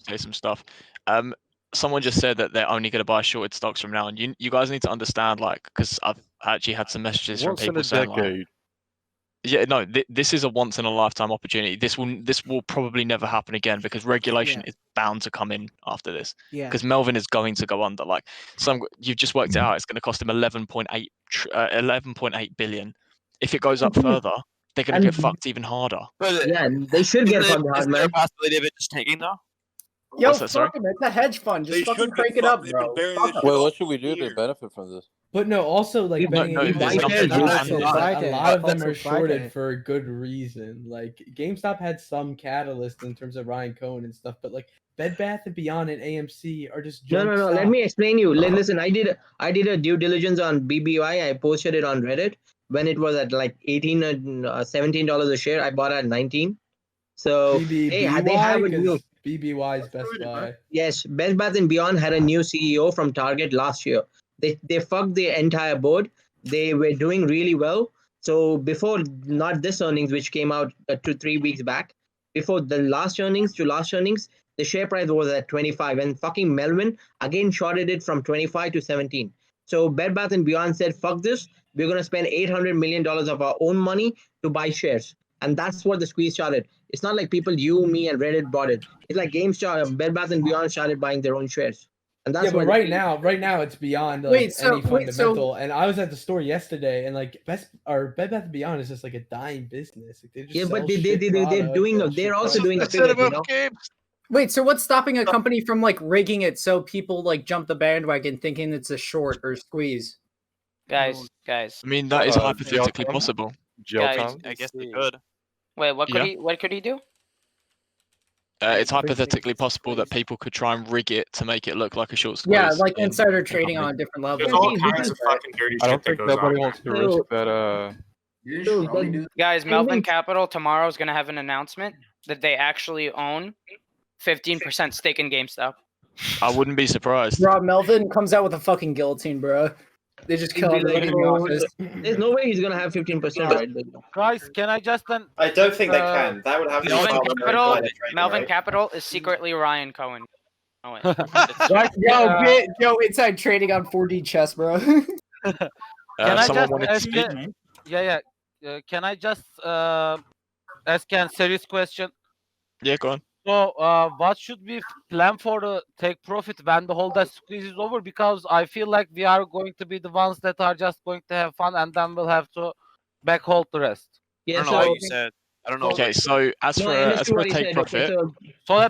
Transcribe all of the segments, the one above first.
say some stuff. Someone just said that they're only going to buy shorted stocks from now, and you guys need to understand, like, because I've actually had some messages from people saying, like, yeah, no, this is a once in a lifetime opportunity. This will probably never happen again because regulation is bound to come in after this. Yeah. Because Melvin is going to go under. Like, you've just worked it out. It's going to cost him 11.8 billion. If it goes up further, they're going to get fucked even harder. Yeah, they should get fucked hard, man. Is there a possibility of it just tanking though? Yo, What's that, sorry? fuck them. It's a hedge fund. Just fucking crank it up, bro. Wait, what should we do to benefit from this? But no, also like No, betting there's against nothing stocks, to a do. lot of them are Also shorted Friday. for a good reason. Like GameStop had some catalyst in terms of Ryan Cohen and stuff, but like Bed Bath and Beyond and AMC are just No. junk Let stock. me explain you. Listen, I did a due diligence on BBY. I posted it on Reddit when it was at like $18 or $17 a share. I bought it at 19. So they have a new. BBY's Best Buy. Yes, Bed Bath and Beyond had a new CEO from Target last year. They fucked the entire board. They were doing really well. So before, not this earnings, which came out 2-3 weeks back, before the last earnings, the share price was at 25, and fucking Melvin again shorted it from 25 to 17. So Bed Bath and Beyond said, fuck this. We're going to spend $800 million of our own money to buy shares. And that's what the squeeze started. It's not like people, you, me, and Reddit bought it. It's like GameStop, Bed Bath and Beyond started buying their own shares. And that's But right now it's beyond like, any fundamental. And I was at the store yesterday, and like Bed Bath and Beyond is just like a dying business. Like, they just but they're also doing a pivot, you know? Wait, so what's stopping a company from like rigging it so people like jump the bandwagon thinking it's a short or squeeze? Guys. I mean, that is hypothetically possible. Guys, I guess they could. Wait, what could he do? It's hypothetically possible that people could try and rig it to make it look like a short squeeze. Yeah, like insider trading on a different level. There's all kinds of fucking dirty shit that goes on. wants to risk that. Guys, Melvin Capital tomorrow is going to have an announcement that they actually own 15% stake in GameStop. I wouldn't be surprised. Bro, Melvin comes out with a fucking guillotine, bro. They just kill him in the office. There's no way he's gonna have 15%, right? Guys, can I just then? I don't think they can. That would have to Melvin Capital is secretly Ryan Cohen. Oh, wait. Yo, inside trading on 4D chess, bro. Can I Someone just wanted to ask speak. can I just ask a serious question? Yeah, go on. So, what should we plan for the take profit when the whole that squeeze is over? Because I feel like we are going to be the ones that are just going to have fun, and then we'll have to backhold the rest. Yeah, I don't know what you said. I don't know. Okay, so as for a take profit, So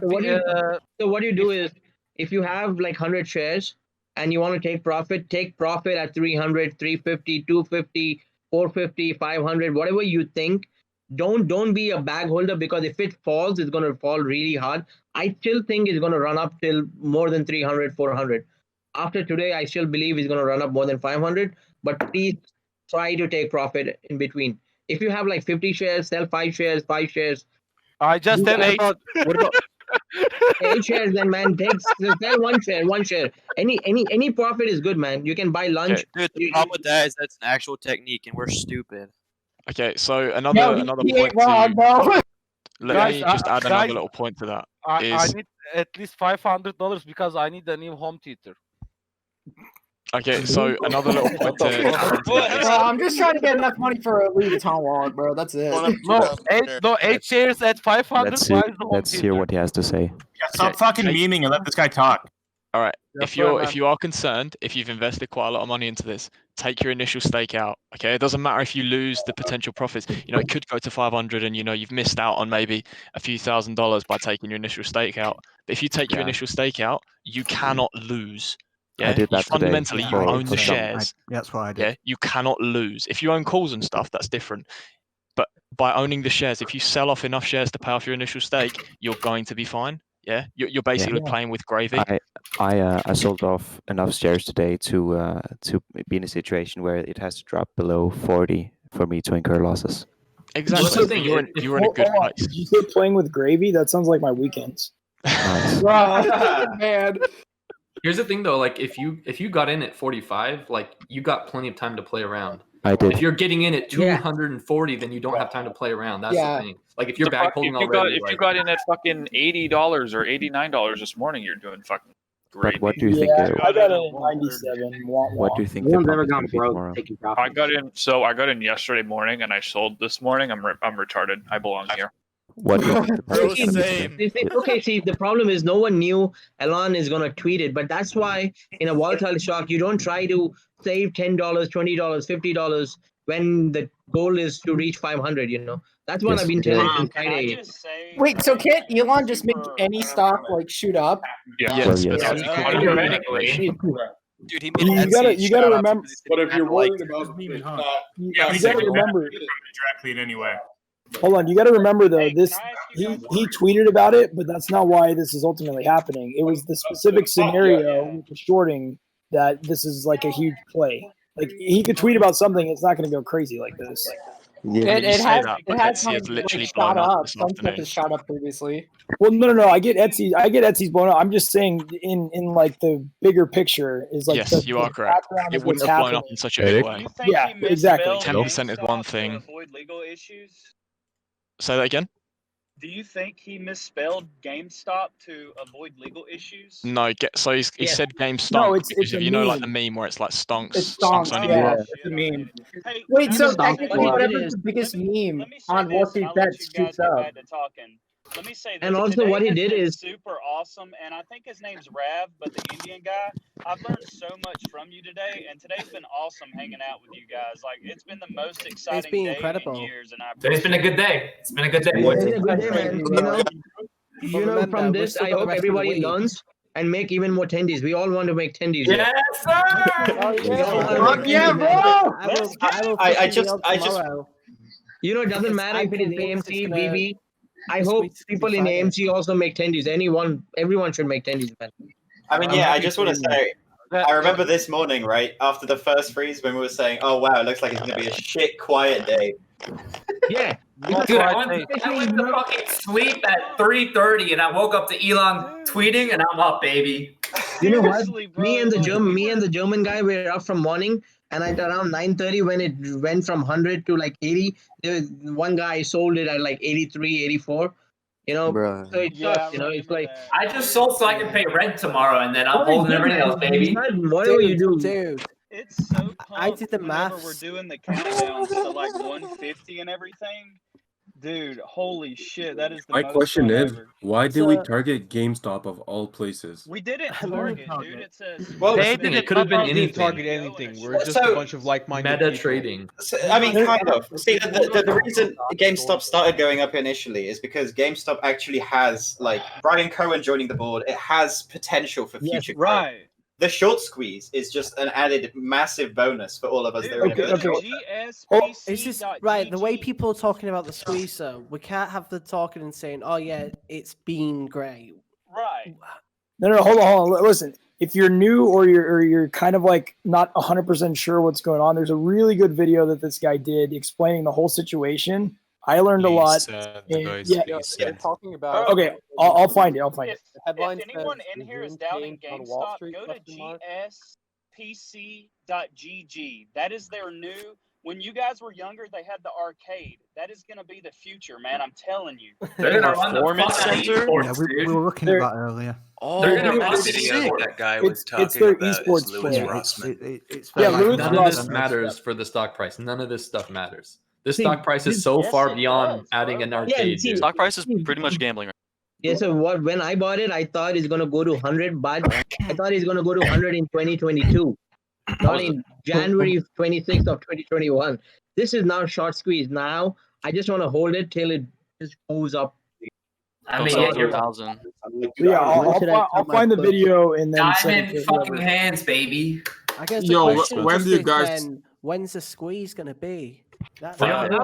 what you do is, if you have like 100 shares and you want to take profit at 300, 350, 250, 450, 500, whatever you think. Don't be a bag holder, because if it falls, it's going to fall really hard. I still think it's going to run up till more than 300, 400. After today, I still believe it's going to run up more than 500. But please try to take profit in between. If you have like 50 shares, sell 5 shares. I just said 8. What about 8 shares? Then man, sell one share. Any profit is good, man. You can buy lunch. Dude, the problem with that is that's an actual technique, and we're stupid. okay, so another point. Let me just add another little point to that. I need at least $500 because I need a new home theater. Okay, so another little point to. Bro, I'm just trying to get enough money for a Louis Vuitton wallet, bro. That's it. No, 8 shares at 500. Let's hear what he has to say. Yeah, stop fucking memeing and let this guy talk. All right. If you are concerned, if you've invested quite a lot of money into this, take your initial stake out. Okay, it doesn't matter if you lose the potential profits. You know, it could go to 500, and you've missed out on maybe a few $1,000s by taking your initial stake out. But if you take your initial stake out, you cannot lose. Yeah, I did that fundamentally, today. you own the shares. That's what I did. Yeah, you cannot lose. If you own calls and stuff, that's different. But by owning the shares, if you sell off enough shares to pay off your initial stake, you're going to be fine. Yeah, you're basically playing with gravy. I sold off enough shares today to be in a situation where it has to drop below 40 for me to incur losses. Exactly. You're in a good place. Did you say playing with gravy? That sounds like my weekends. Man. Here's the thing though, like if you got in at 45, like you got plenty of time to play around. I did. If you're getting in at 240, then you don't have time to play around. That's the thing. Like if you're back holding already, if you got in at fucking $80 or $89 this morning, you're doing fucking great. But what do you think? I got it at 97. What do you think? One's ever gone broke taking profit. I got in yesterday morning and I sold this morning. I'm retarded. I belong here. What do you think? Okay, see, the problem is no one knew Elon is going to tweet it, but that's why in a volatile stock, you don't try to save $10, $20, $50 when the goal is to reach 500, you know. That's what I've been telling since Friday. Wait, so can't Elon just make any stock like shoot up? Yes. Dude, he made you gotta remember. But if you're worried about you gotta remember directly in any way. Hold on, you got to remember though. He tweeted about it, but that's not why this is ultimately happening. It was the specific scenario with the shorting that this is like a huge play. Like he could tweet about something, it's not going to go crazy like this. It has literally shot up. Some stuff has shot up previously. Well, no. I get Etsy's blown up. I'm just saying, in like the bigger picture is like. Yes, you are correct. It wouldn't have blown up in such a big way. Yeah, exactly. 10% is one thing. Avoid legal issues? Say that again. Do you think he misspelled GameStop to avoid legal issues? No, so he said GameStop. No, it's if you know like the meme where it's like stonks. It's stonks. It's a meme. Wait, so technically, whatever's the biggest meme on WallStreetBets shoots up. Let me say this. And also what he did is super awesome, and I think his name's Rav, but the Indian guy. I've learned so much from you today, and today's been awesome hanging out with you guys. Like it's been the most exciting day in years, and Today's been a good day. It's been a good day. It's been a good day, man. You know, from this, I hope everybody learns and make even more tendies. We all want to make tendies. Yes, sir. Yeah, bro. I just. You know, it doesn't matter if it is AMC, BB. I hope people in AMC also make tendies. Everyone should make tendies, man. I mean, I just want to say, I remember this morning, right, after the first freeze when we were saying, oh, wow, it looks like it's going to be a shit quiet day. Yeah. Dude, I went to fucking sleep at 3:30 and I woke up to Elon tweeting and I'm up, baby. You know what? Me and the German guy were up from morning, and at around 9:30 when it went from 100 to like 80, one guy sold it at like 83, 84. You know, Bruh. so it sucks. You know, it's like I just sold so I can pay rent tomorrow, and then I'm holding everything else, baby. Whatever you do, dude. It's so I did the math. We're doing the countdowns to like 150 and everything. Dude, holy shit, that is the My most question fun is, ever. why did we target GameStop of all places? We didn't target, dude. It says It could have been anything. Target anything. We're just a bunch of like-minded Meta people. trading. So, I mean, kind of. See, the reason GameStop started going up initially is because GameStop actually has, like, Brian Cohen joining the board. It has potential for future growth. right. The short squeeze is just an added massive bonus for all of us. Is this right? The way people are talking about the squeeze, though, we can't have the talking and saying, "Oh yeah, it's been great." Right. No, hold on. Listen, if you're new or you're kind of like not 100% sure what's going on, there's a really good video that this guy did explaining the whole situation. I learned a lot. Talking about. Okay, I'll find it. If anyone in here is doubting GameStop, go to gspc.gg. That is their new. When you guys were younger, they had the arcade. That is going to be the future, man. I'm telling you. They're gonna run the performance center. Yeah, we were looking at that earlier. Oh, they're gonna run that guy was it's their esports Lewis player. Rossman. None of this matters for the stock price. None of this stuff matters. This stock price is so far beyond adding an arcade. Stock price is pretty much gambling. Yeah, so when I bought it, I thought it's going to go to 100, but I thought it's going to go to 100 in 2022, not in January 26th of 2021. This is now short squeeze. Now, I just want to hold it till it just goes up. I mean, Yeah, I'll find the video and then send diamond fucking hands, baby. I guess the question when just do you is guys- then, when's the squeeze gonna be? That's No one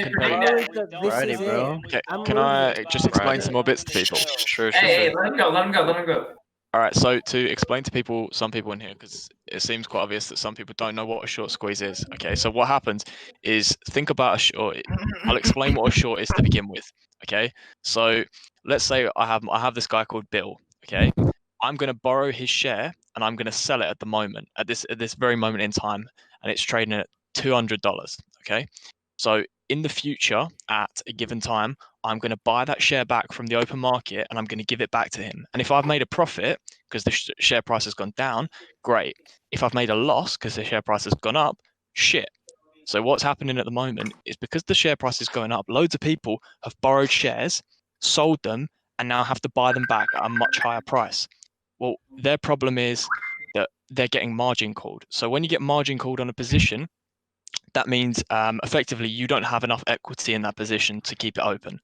can Alrighty, bro. Can I just explain some more bits to people? Sure. Hey, let him go. All right, so to explain to people, some people in here, because it seems quite obvious that some people don't know what a short squeeze is. Okay, so what happens is think about a short. I'll explain what a short is to begin with. Okay, so let's say I have this guy called Bill. Okay, I'm going to borrow his share and I'm going to sell it at the moment, at this very moment in time, and it's trading at $200. Okay, so in the future, at a given time, I'm going to buy that share back from the open market and I'm going to give it back to him. And if I've made a profit because the share price has gone down, great. If I've made a loss because the share price has gone up, shit. So what's happening at the moment is because the share price is going up, loads of people have borrowed shares, sold them, and now have to buy them back at a much higher price. Well, their problem is that they're getting margin called. So when you get margin called on a position, that means effectively you don't have enough equity in that position to keep it open.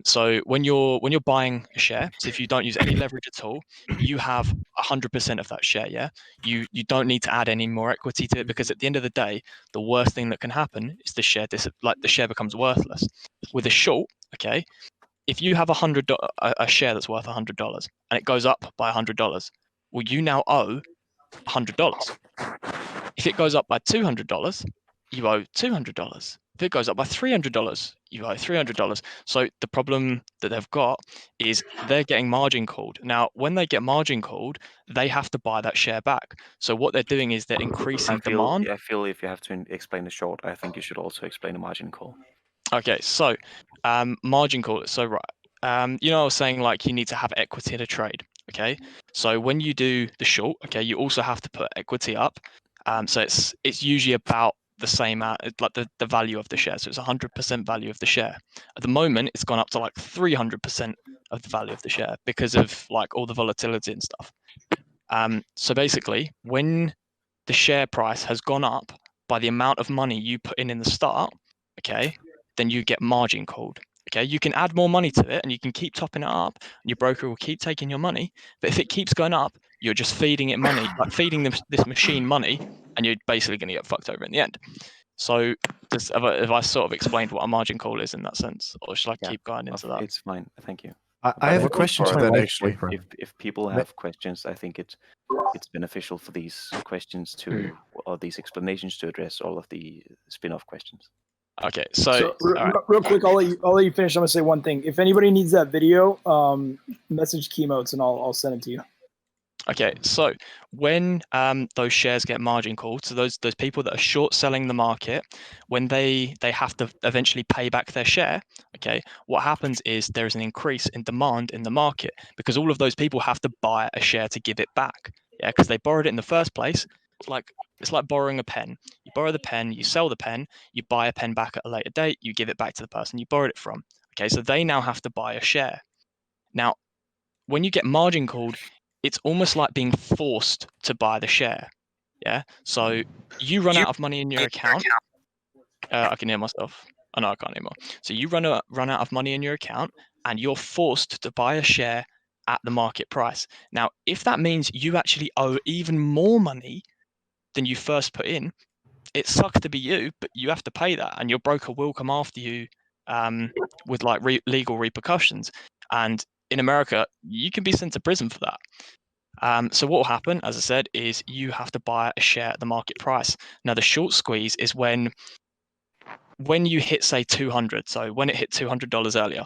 So when you're buying a share, so if you don't use any leverage at all, you have 100% of that share. Yeah, you don't need to add any more equity to it, because at the end of the day, the worst thing that can happen is the share becomes worthless. With a short, okay, if you have a share that's worth $100 and it goes up by $100, well, you now owe $100. If it goes up by $200, you owe $200. If it goes up by $300, you owe $300. So the problem that they've got is they're getting margin called. Now, when they get margin called, they have to buy that share back. So what they're doing is they're increasing demand. I feel if you have to explain the short, I think you should also explain the margin call. Okay, so margin call. So right, I was saying like you need to have equity in a trade. Okay, so when you do the short, okay, you also have to put equity up. So it's usually about the same like the value of the share. So it's 100% value of the share. At the moment, it's gone up to like 300% of the value of the share because of like all the volatility and stuff. So basically, when the share price has gone up by the amount of money you put in the start, okay, then you get margin called. Okay, you can add more money to it and you can keep topping it up, and your broker will keep taking your money. But if it keeps going up, you're just feeding it money, like feeding this machine money, and you're basically going to get fucked over in the end. So have I sort of explained what a margin call is in that sense, or should I keep going into that? It's fine, thank you. I have a question to that actually. If people have questions, I think it's beneficial for these questions or these explanations to address all of the spin-off questions. Okay, so real quick, I'll let you finish. I'm gonna say one thing. If anybody needs that video, message Keynotes and I'll send it to you. Okay, so when those shares get margin called, so those people that are short selling the market, when they have to eventually pay back their share, okay, what happens is there is an increase in demand in the market because all of those people have to buy a share to give it back. Yeah, because they borrowed it in the first place. It's like borrowing a pen. You borrow the pen, you sell the pen, you buy a pen back at a later date, you give it back to the person you borrowed it from. Okay, so they now have to buy a share. Now, when you get margin called, it's almost like being forced to buy the share. Yeah. So you run out of money in your account. I can hear myself. Oh no, I can't anymore. So you run out of money in your account, and you're forced to buy a share at the market price. Now, if that means you actually owe even more money than you first put in, it sucks to be you, but you have to pay that, and your broker will come after you with like legal repercussions. And in America, you can be sent to prison for that. So what will happen, as I said, is you have to buy a share at the market price. Now, the short squeeze is when you hit, say, 200. So when it hit $200 earlier,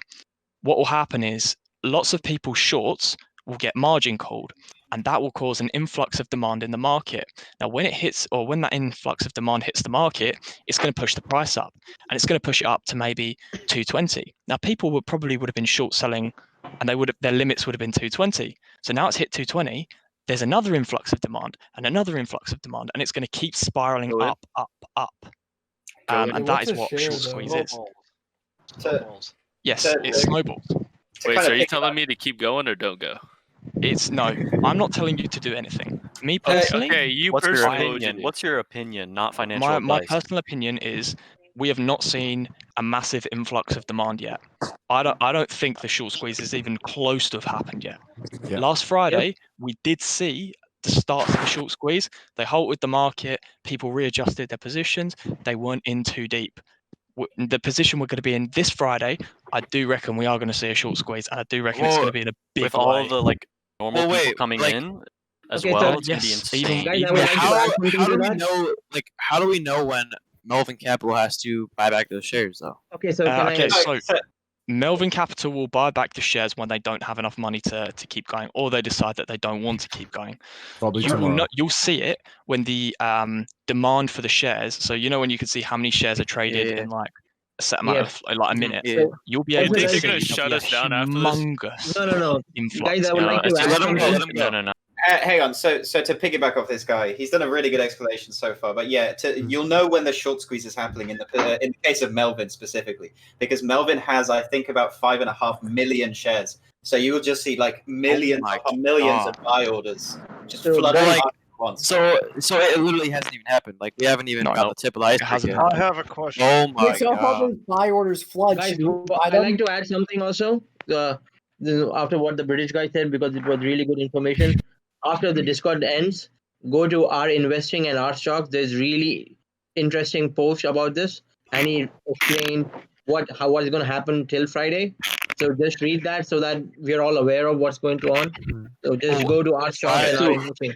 what will happen is lots of people's shorts will get margin called, and that will cause an influx of demand in the market. Now, when that influx of demand hits the market, it's going to push the price up, and it's going to push it up to maybe 220. Now, people would have been short selling, and their limits would have been 220. So now it's hit 220. There's another influx of demand and another influx of demand, and it's going to keep spiraling up. And that is what short squeeze is. Yes, it's snowballs. Wait, so are you telling me to keep going or don't go? No, I'm not telling you to do anything. Me personally, What's your opinion? Not financial advice. My personal opinion is we have not seen a massive influx of demand yet. I don't think the short squeeze is even close to have happened yet. Yeah. Last Friday, we did see the start of the short squeeze. They halted the market. People readjusted their positions. They weren't in too deep. The position we're going to be in this Friday, I do reckon we are going to see a short squeeze, and I do reckon it's going to be in a big with way. all the normal people coming in as well. It's going to be insane. How do we know when Melvin Capital has to buy back those shares though? Okay, so Melvin Capital will buy back the shares when they don't have enough money to keep going, or they decide that they don't want to keep going. Probably You will tomorrow. you'll see it when the demand for the shares. So when you can see how many shares are traded in like a set amount of like a minute. You'll be able to see they're gonna shut us down after this? humongous No. influx. Guys, I would like to add let them go. something. Let them go. No. Hang on. So to piggyback off this guy, he's done a really good explanation so far. But yeah, you'll know when the short squeeze is happening in the case of Melvin specifically, because Melvin has, I think, about 5.5 million shares. So you will just see like millions upon millions of buy orders just flooding like, at once. So it literally hasn't even happened. Like we haven't even got the tip of the iceberg yet. I have a question. Oh my so how god. those buy orders flood? Guys, Should you buy I'd them? like to add something also. After what the British guy said, because it was really good information. After the Discord ends, go to our investing and our stocks. There's really interesting post about this, and he explained what's going to happen till Friday. So just read that so that we're all aware of what's going on. So just go to our stocks and our investing.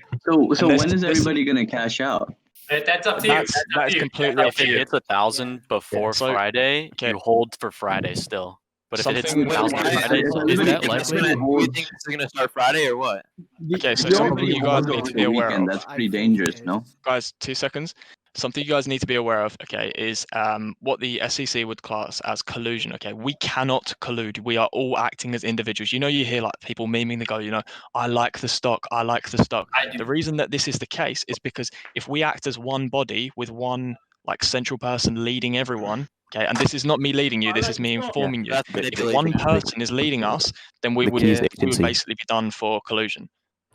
So when is everybody going to cash out? That's up to you. That's completely up If to it you. hits 1,000 before Friday, you hold for Friday still. But if it hits 1,000 Friday, is that likely? Do you think this is gonna start Friday or what? Okay, so something you guys need to be aware of. That's pretty dangerous, no? Guys, 2 seconds. Something you guys need to be aware of, okay, is what the SEC would class as collusion. Okay, we cannot collude. We are all acting as individuals. You hear like people memeing, they go, I like the stock, I like the stock. The reason that this is the case is because if we act as one body with one like central person leading everyone. Okay, and this is not me leading you. This is me informing you. If one person is leading us, then we would basically be done for collusion.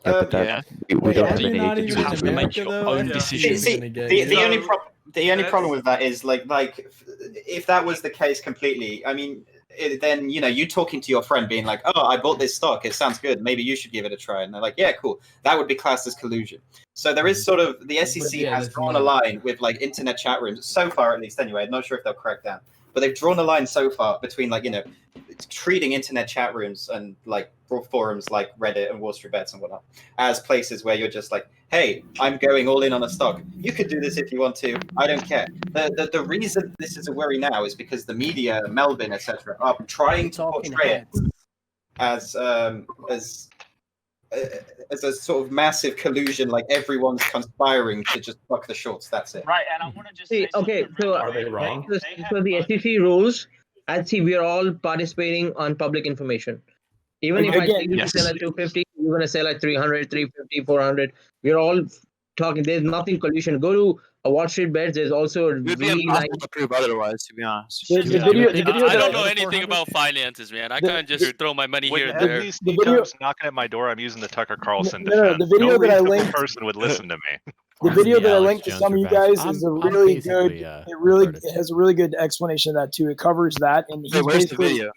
We don't have any agency. You have to make your own decisions. The only problem with that is like if that was the case completely, I mean, then you talking to your friend being like, oh, I bought this stock, it sounds good, maybe you should give it a try, and they're like, yeah, cool, that would be classed as collusion. So there is sort of the SEC has drawn a line with like internet chat rooms so far, at least anyway. I'm not sure if they'll crack down, but they've drawn a line so far between like treating internet chat rooms and like forums like Reddit and WallStreetBets and whatnot as places where you're just like, hey, I'm going all in on a stock. You could do this if you want to. I don't care. The reason this is a worry now is because the media, Melvin, etc., are trying to portray it as a sort of massive collusion, like everyone's conspiring to just fuck the shorts. That's it. Right, and I want to just say so are they wrong? So the SEC rules, we are all participating on public information. Even if I say you sell at 250, you're going to sell at 300, 350, 400. We're all talking. There's nothing collusion. Go to WallStreetBets. There's also It would be impossible to prove otherwise, to be honest. I don't know anything about finances, man. I kind of just throw my money here and there. These CEOs knocking at my door, I'm using the Tucker Carlson No, defense. the video that I reasonable linked- person would listen to me. The video that I linked to Jones some of you revenge. guys is I'm really basically, good. It has a really good explanation of that too. It covers that, and he's where's the basically. video?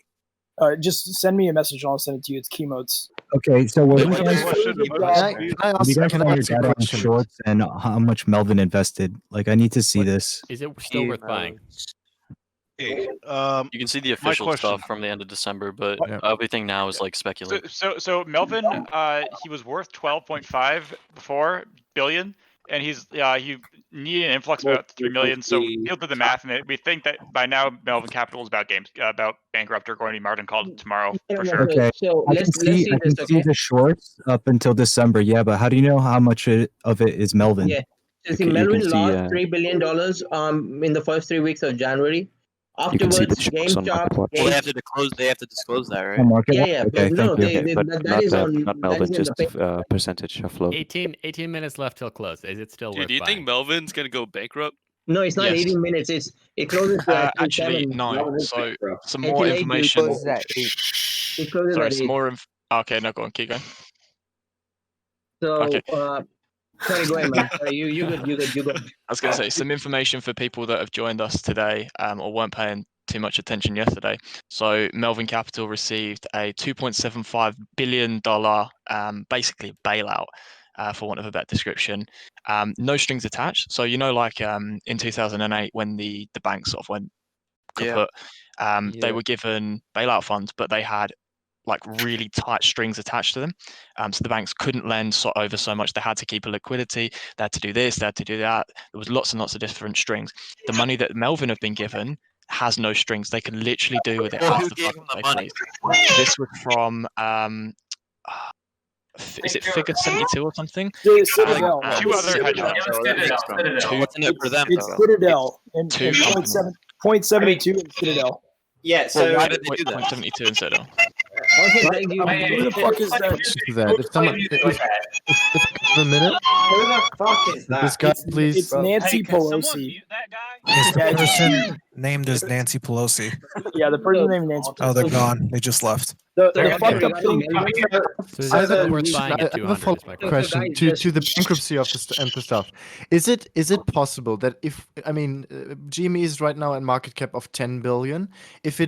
Just send me a message and I'll send it to you. It's Keynotes. Okay, so what you Can guys I have your data on shorts and how much Melvin invested? Like, I need to see this. Is it still worth buying? You can see the official stuff from the end of December, but everything now is like speculative. So Melvin, he was worth 12.5 before billion, and he needed an influx of about 3 million. So we'll do the math, and we think that by now Melvin Capital is about bankrupt or going to be margin called tomorrow for sure. Okay, So I can see the shorts up until December. Yeah, but how do you know how much of it is Melvin? Yeah. So see, Melvin lost $3 billion in the first 3 weeks of January. Afterwards, GameStop. Well, they have to disclose that, right? Yeah. Okay, No, thank you. they, But that is on. not that Melvin, is in just the percentage of flow. 18 minutes left till close. Is it still Dude, worth do you buying? think Melvin's gonna go bankrupt? No, it's not Yes. 18 minutes. It closes at Actually, 7. no. So some Until more 8, information. It closes Sorry, at some 8. more. Okay, no, go on, keep going. So, Okay. sorry, go ahead, man. Sorry, you good. I was going to say some information for people that have joined us today or weren't paying too much attention yesterday. So Melvin Capital received a $2.75 billion basically bailout, for want of a better description. No strings attached. So like in 2008 when the bank sort of went kaput, they were given bailout funds, but they had like really tight strings attached to them. So the banks couldn't lend over so much. They had to keep a liquidity. They had to do this, they had to do that. There was lots and lots of different strings. The money that Melvin have been given has no strings. They can literally do with it Well, as who the gave fuck him the they money? please. This was from is it Figure 72 or something? Citadel. Two other hedge funds. What's in it for them? It's Citadel and two 0.72 in Citadel. Yeah, so Well, why did they do that? 0.72 in Citadel. Also, thank you. Who the fuck is that? To that. If someone, if I have a minute, who the fuck is that? this guy, please. It's Nancy Pelosi. Is the person named as Nancy Pelosi? Yeah, the person named Nancy Pelosi. Oh, they're gone. They just left. The fucked up thing. So is it worth buying at I have a 200? Is my follow-up question. question to the bankruptcy of the stuff. Is it possible that if GME is right now at market cap of 10 billion, if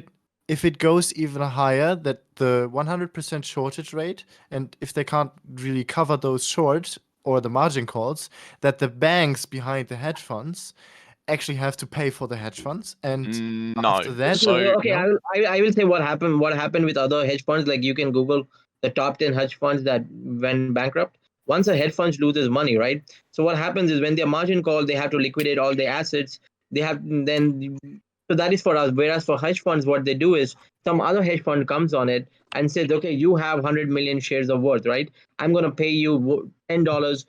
it goes even higher, that the 100% shortage rate, and if they can't really cover those shorts or the margin calls, that the banks behind the hedge funds actually have to pay for the hedge funds, and after that, I will say what happened with other hedge funds. Like you can Google the top 10 hedge funds that went bankrupt. Once a hedge fund loses money, right? So what happens is when their margin call, they have to liquidate all their assets. They have then. So that is for us. Whereas for hedge funds, what they do is some other hedge fund comes on it and says, okay, you have 100 million shares of worth, right? I'm going to pay you $10,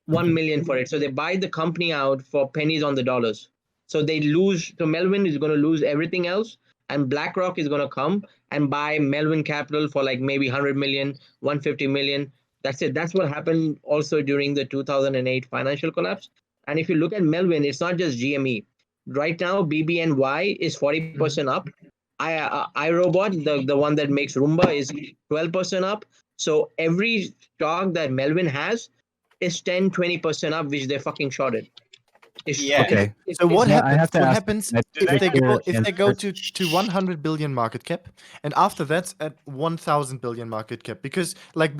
1 million for it. So they buy the company out for pennies on the dollars. So they lose. So Melvin is going to lose everything else. And BlackRock is going to come and buy Melvin Capital for like maybe 100 million, 150 million. That's it. That's what happened also during the 2008 financial collapse. And if you look at Melvin, it's not just GME. Right now, BBNY is 40% up. iRobot, the one that makes Roomba, is 12% up. So every stock that Melvin has is 10-20% up, which they fucking shorted. Okay. So what happens if they go to 100 billion market cap, and after that at 1,000 billion market cap? Because like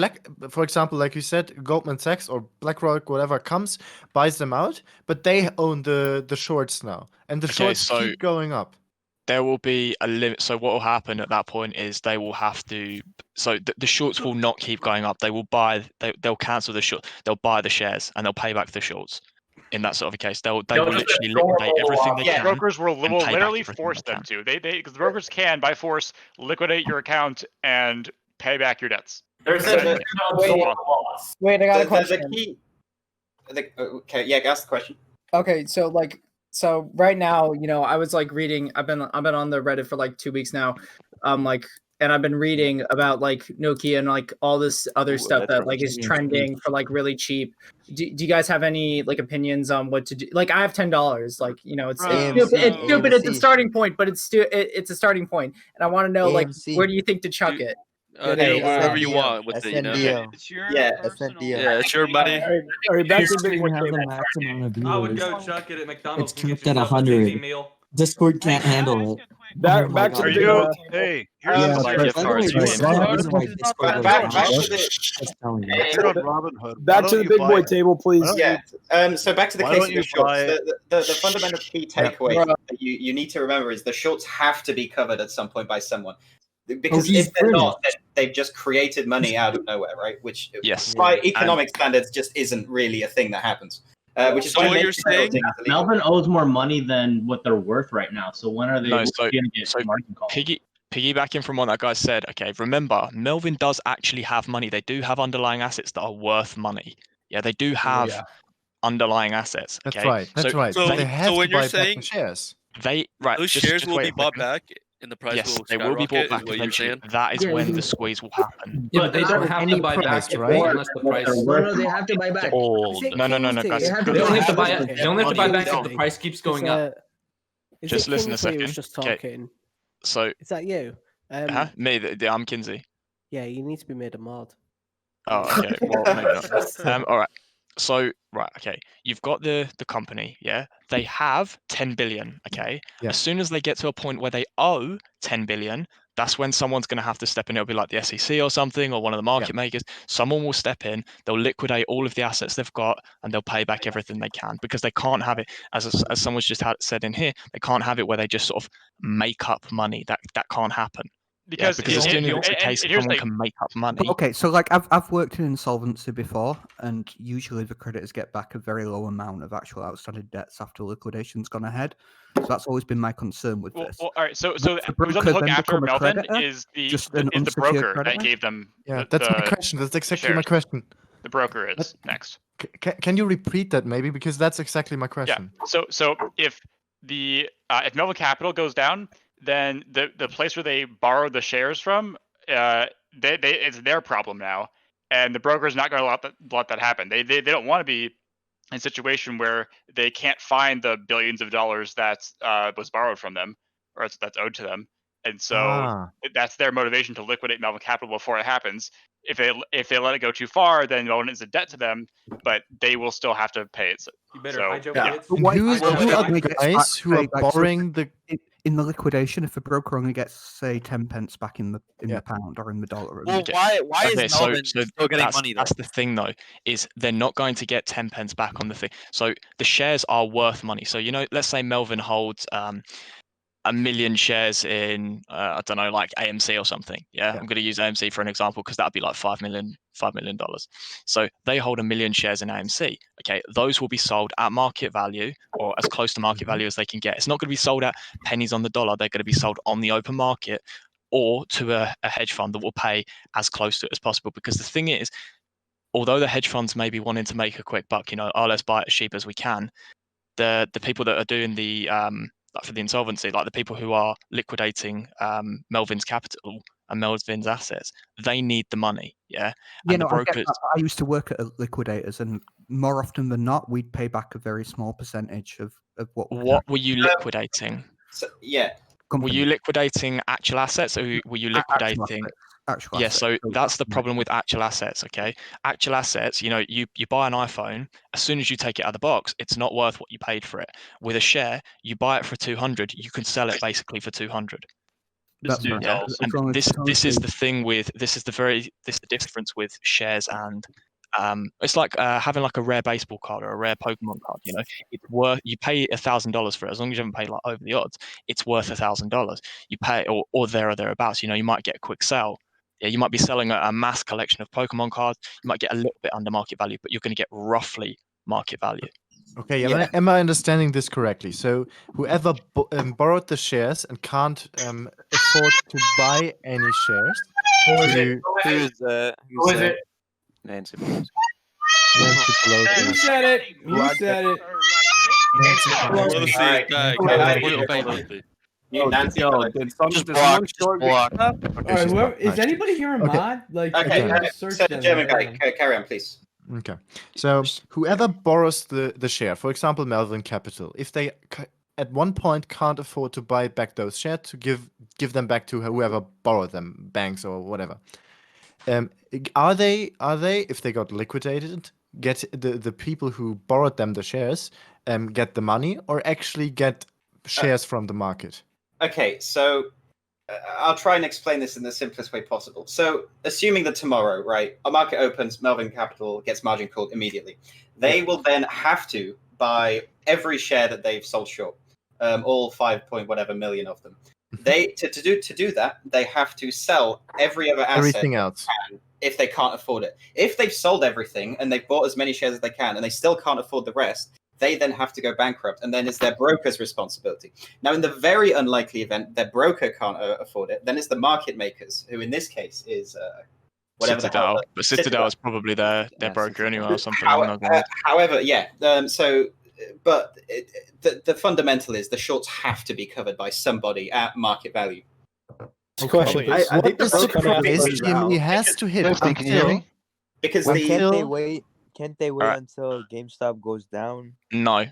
for example, like you said, Goldman Sachs or BlackRock, whatever comes, buys them out, but they own the shorts now, and the shorts keep going up. There will be a limit. So what will happen at that point is they will have to. So the shorts will not keep going up. They will buy. They'll cancel the short. They'll buy the shares and they'll pay back the shorts. In that sort of a case, they will literally liquidate everything they can. Brokers will literally force them to. They because the brokers can by force liquidate your account and pay back your debts. Wait, I got a question. Okay, yeah, ask the question. Okay, so right now, I was like reading. I've been on the Reddit for like 2 weeks now, and I've been reading about like Nokia and like all this other stuff that like is trending for like really cheap. Do you guys have any like opinions on what to do? Like I have $10. Like it's stupid. It's a starting point, but it's a starting point, and I want to know like where do you think to chuck it? Wherever you want with it, It's your personal. Yeah, it's your money. All right, back to the big one. I would go chuck it at McDonald's. It's capped at 100. Discord can't handle it. Back to the big one. Hey, back to the big boy table, please. Yeah. So back to the case of the shorts. The fundamental key takeaway that you need to remember is the shorts have to be covered at some point by someone. Because if they're not, then they've just created money out of nowhere, right? Which, by economic standards, just isn't really a thing that happens. Which is what you're saying. Melvin owes more money than what they're worth right now. So when are they going to get margin calls? Piggybacking from what that guy said, okay, remember, Melvin does actually have money. They do have underlying assets that are worth money. Yeah, they do have underlying assets. Okay? That's right. So they have when to you're buy saying shares, those shares will be bought back and the price yes, will they will be bought back eventually. That is when the squeeze will happen. Yeah, but they don't have to buy back, right? Unless the price. No, they have to buy back. No, guys. They only have to buy it. They only have to buy back if the price keeps going up. Just listen a second. Okay. So is that you? Me, I'm Kinsey. Yeah, you need to be made a mod. Oh, okay. Well, maybe not. All right. So, okay. You've got the company, yeah? They have 10 billion, okay? Yeah. As soon as they get to a point where they owe 10 billion, that's when someone's going to have to step in. It'll be like the SEC or something, or one of the market makers. Someone will step in, they'll liquidate all of the assets they've got, and they'll pay back everything they can, because they can't have it, as someone's just said in here, they can't have it where they just sort of make up money. That can't happen. Because assuming it's the case, someone can make up money. But okay, so like I've worked in insolvency before, and usually the creditors get back a very low amount of actual outstanding debts after liquidation's gone ahead. So that's always been my concern with this. Well, all right. So the who's on broker the hook then after become a Melvin creditor? is the Just an is the unsecured broker creditor? that gave them. Yeah, that's my question. That's exactly my question. The broker is next. Can you repeat that maybe, because that's exactly my question. Yeah. So if Melvin Capital goes down, then the place where they borrowed the shares from, it's their problem now, and the broker is not going to let that happen. They don't want to be in a situation where they can't find the billions of dollars that was borrowed from them, or that's owed to them, and so that's their motivation to liquidate Melvin Capital before it happens. If they let it go too far, then Melvin is a debt to them, but they will still have to pay it. So, you better hide your And who are the guys who are borrowing the? In the liquidation, if a broker only gets, say, 10 pence back in the pound or in the dollar. Well, why is Melvin still getting money though? That's the thing, though, is they're not going to get 10 pence back on the thing. So the shares are worth money. So, let's say Melvin holds 1 million shares in, I don't know, like AMC or something. Yeah, I'm going to use AMC for an example because that'd be like $5 million. So they hold 1 million shares in AMC. Okay, those will be sold at market value or as close to market value as they can get. It's not going to be sold at pennies on the dollar. They're going to be sold on the open market or to a hedge fund that will pay as close to it as possible. Because the thing is, although the hedge funds may be wanting to make a quick buck, let's buy it as cheap as we can. The people that are doing the for the insolvency, like the people who are liquidating Melvin's capital and Melvin's assets, they need the money. Yeah. And the brokers. I used to work at liquidators, and more often than not, we'd pay back a very small percentage of what. What were you liquidating? Were you liquidating actual assets, or were you liquidating? Actual yeah, assets. so that's the problem with actual assets. Okay, actual assets. You buy an iPhone. As soon as you take it out of the box, it's not worth what you paid for it. With a share, you buy it for 200, you can sell it basically for 200. That's right. Yeah, and this is the thing with this is the difference with shares and. It's like having like a rare baseball card or a rare Pokemon card. It's worth. You pay $1,000 for it as long as you haven't paid like over the odds. It's worth $1,000. You pay or there or thereabouts. You might get a quick sale. Yeah, you might be selling a mass collection of Pokemon cards. You might get a little bit under market value, but you're going to get roughly market value. Okay, am I understanding this correctly? So whoever borrowed the shares and can't afford to buy any shares. Who is it? Nancy Pelosi. Nancy Pelosi. You said it. You said it. Nancy Pelosi. Is anybody here a mod? German guy, carry on, please. Okay, so whoever borrows the share, for example, Melvin Capital, if they at one point can't afford to buy back those shares, to give them back to whoever borrowed them, banks or whatever. Are they if they got liquidated, get the people who borrowed them the shares get the money, or actually get shares from the market? Okay, so I'll try and explain this in the simplest way possible. So assuming that tomorrow, right, a market opens, Melvin Capital gets margin called immediately. They will then have to buy every share that they've sold short, all 5 point whatever million of them. They to do that, they have to sell every other asset Everything else. if they can't afford it. If they've sold everything and they've bought as many shares as they can and they still can't afford the rest, they then have to go bankrupt, and then it's their broker's responsibility. Now, in the very unlikely event their broker can't afford it, then it's the market makers, who in this case is whatever Citadel. But Citadel is probably their broker anyway or something. However, yeah. But the fundamental is the shorts have to be covered by somebody at market value. Question. I think the broker is GME has to hit. Can you hear me? Because can't they wait until GameStop goes down? No.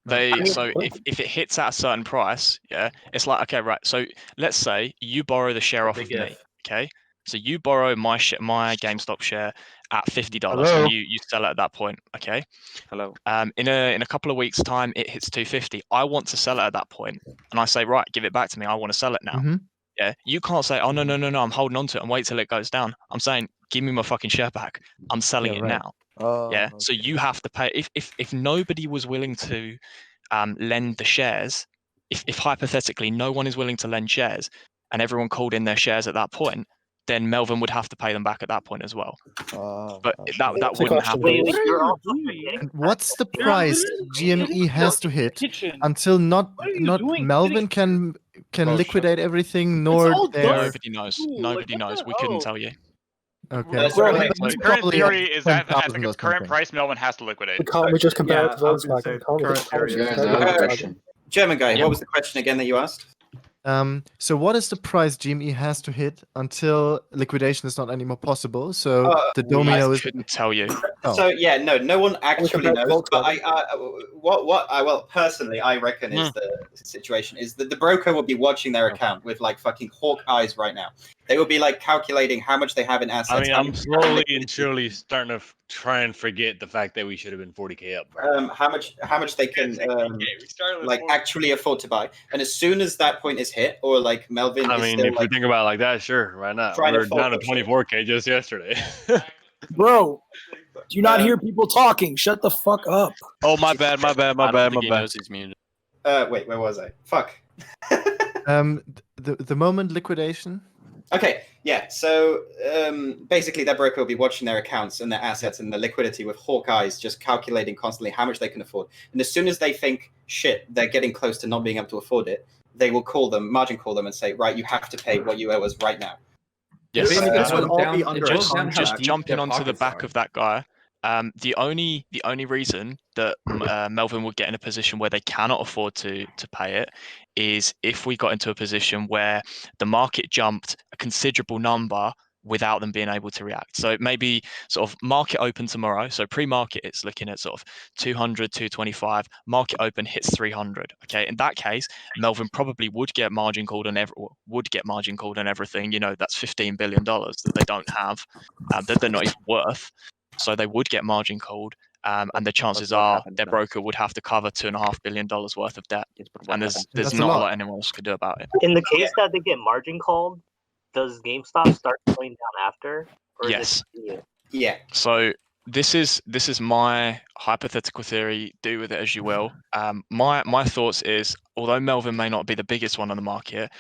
So if it hits at a certain price, yeah, it's like, okay, right. So let's say you borrow the share off of me, okay? So you borrow my GameStop share at $50, and you sell it at that point, okay? Hello. In a couple of weeks' time, it hits $250. I want to sell it at that point, and I say, right, give it back to me. I want to sell it now. Mm-hmm. Yeah, you can't say, oh no, I'm holding on to it and wait till it goes down. I'm saying, give me my fucking share back. I'm selling it now. Okay. So you have to pay. If nobody was willing to lend the shares, if hypothetically no one is willing to lend shares, and everyone called in their shares at that point, then Melvin would have to pay them back at that point as well. But that wouldn't happen. And what's the price GME has to hit until not Melvin can liquidate everything, nor Nobody knows. Nobody knows. We couldn't tell you. Okay. The current theory is that at the current price, Melvin has to liquidate. Can't we just compare it to Volkswagen? German guy, what was the question again that you asked? So what is the price GME has to hit until liquidation is not anymore possible? So the domino is. Couldn't tell you. So yeah, no one actually knows. But well, personally, I reckon is the situation is that the broker will be watching their account with like fucking hawk eyes right now. They will be like calculating how much they have in assets. I mean, I'm slowly and surely starting to try and forget the fact that we should have been 40K up. How much they can like actually afford to buy, and as soon as that point is hit, or like Melvin. I mean, if we think about it like that, sure, right now we're down to 24K just yesterday. Bro, do you not hear people talking? Shut the fuck up. Oh, my bad. Wait, where was I? Fuck. The moment liquidation. Okay, yeah. So basically, that broker will be watching their accounts and their assets and the liquidity with hawk eyes, just calculating constantly how much they can afford. And as soon as they think, shit, they're getting close to not being able to afford it, they will margin call them and say, right, you have to pay what you owe us right now. Yes, just jumping onto the back of that guy. The only reason that Melvin would get in a position where they cannot afford to pay it is if we got into a position where the market jumped a considerable number without them being able to react. So maybe sort of market open tomorrow. So pre-market, it's looking at sort of 200, 225. Market open hits 300. Okay, in that case, Melvin probably would get margin called on everything. You know, that's $15 billion that they don't have, that they're not even worth. So they would get margin called, and the chances are their broker would have to cover $2.5 billion worth of debt, and there's not a lot anyone else could do about it. In the case that they get margin called, does GameStop start going down after? Or Yes. Yeah. So this is my hypothetical theory. Do with it as you will. My thoughts is, although Melvin may not be the biggest one on the market,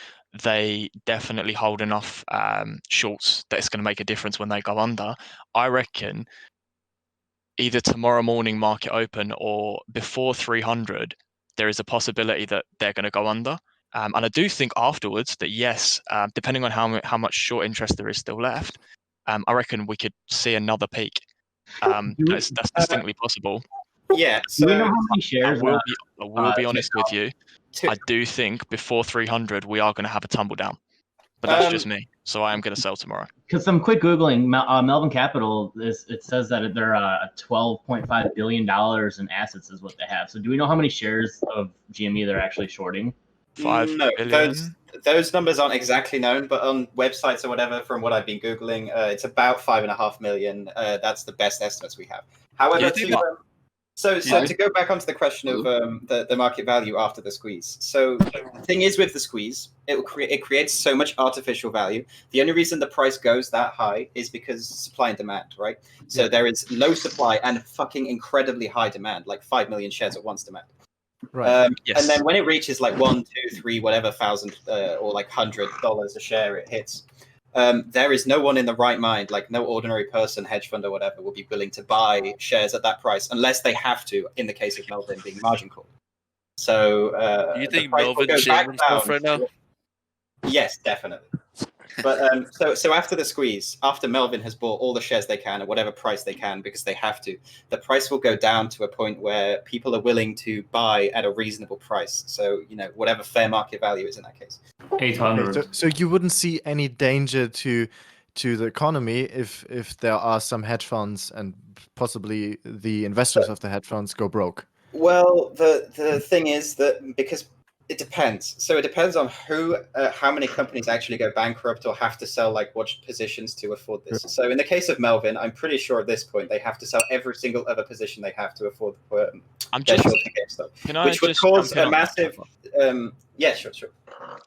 they definitely hold enough shorts that it's going to make a difference when they go under. I reckon either tomorrow morning market open or before 300, there is a possibility that they're going to go under. And I do think afterwards that yes, depending on how much short interest there is still left, I reckon we could see another peak. That's distinctly possible. Yeah. So do we know how many shares? I will be honest with you. I do think before 300 we are going to have a tumble down, but that's just me. So I am going to sell tomorrow. Because some quick googling, Melvin Capital it says that they're $12.5 billion in assets is what they have. So do we know how many shares of GME they're actually shorting? 5 billion. Those numbers aren't exactly known, but on websites or whatever, from what I've been googling, it's about 5.5 million. That's the best estimates we have. However, to go back onto the question of the market value after the squeeze. So the thing is with the squeeze, it creates so much artificial value. The only reason the price goes that high is because supply and demand, right? So there is low supply and fucking incredibly high demand, like 5 million shares at once demand. Right. And then when it reaches like 1, 2, 3, whatever thousand or like $100 a share it hits, there is no one in the right mind, like no ordinary person, hedge fund or whatever, will be willing to buy shares at that price unless they have to, in the case of Melvin being margin called. So do you think Melvin's shaming himself right now? Yes, definitely. But so after the squeeze, after Melvin has bought all the shares they can at whatever price they can because they have to, the price will go down to a point where people are willing to buy at a reasonable price. So, you know, whatever fair market value is in that case. 800. So you wouldn't see any danger to the economy if there are some hedge funds and possibly the investors of the hedge funds go broke. Well, the thing is that because it depends. So it depends on how many companies actually go bankrupt or have to sell like what positions to afford this. So in the case of Melvin, I'm pretty sure at this point they have to sell every single other position they have to afford which would cause a massive. Yeah, sure.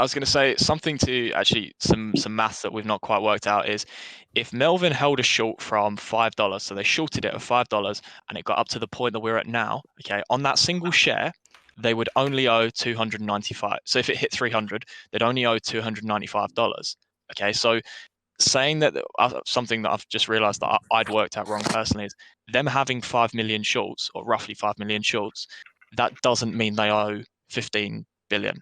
I was going to say something to actually some maths that we've not quite worked out is if Melvin held a short from $5, so they shorted it at $5 and it got up to the point that we're at now. Okay, on that single share. they would only owe $295. So if it hit 300, they'd only owe $295. Okay, so saying that something that I've just realized that I'd worked out wrong personally is them having 5 million shorts, or roughly 5 million shorts. That doesn't mean they owe 15 billion,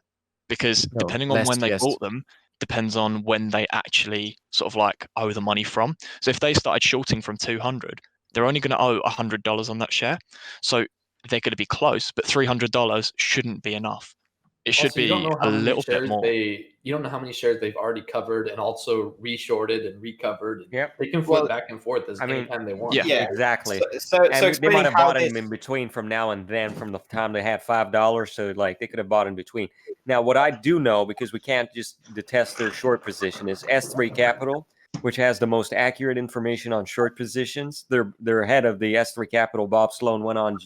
because depending on when they bought them depends on when they actually sort of like owe the money from. So if they started shorting from 200, they're only going to owe $100 on that share. So they're going to be close, but $300 shouldn't be enough. It should be a little bit more. You don't know how many shares they've already covered and also reshorted and recovered. They can flip back and forth anytime they want. Yeah, exactly. So they might have bought them in between from now and then, from the time they had $5. So like they could have bought in between. Now, what I do know, because we can't just detest their short position, is S3 Capital, which has the most accurate information on short positions. They're ahead of the S3 Capital. Bob Sloan went on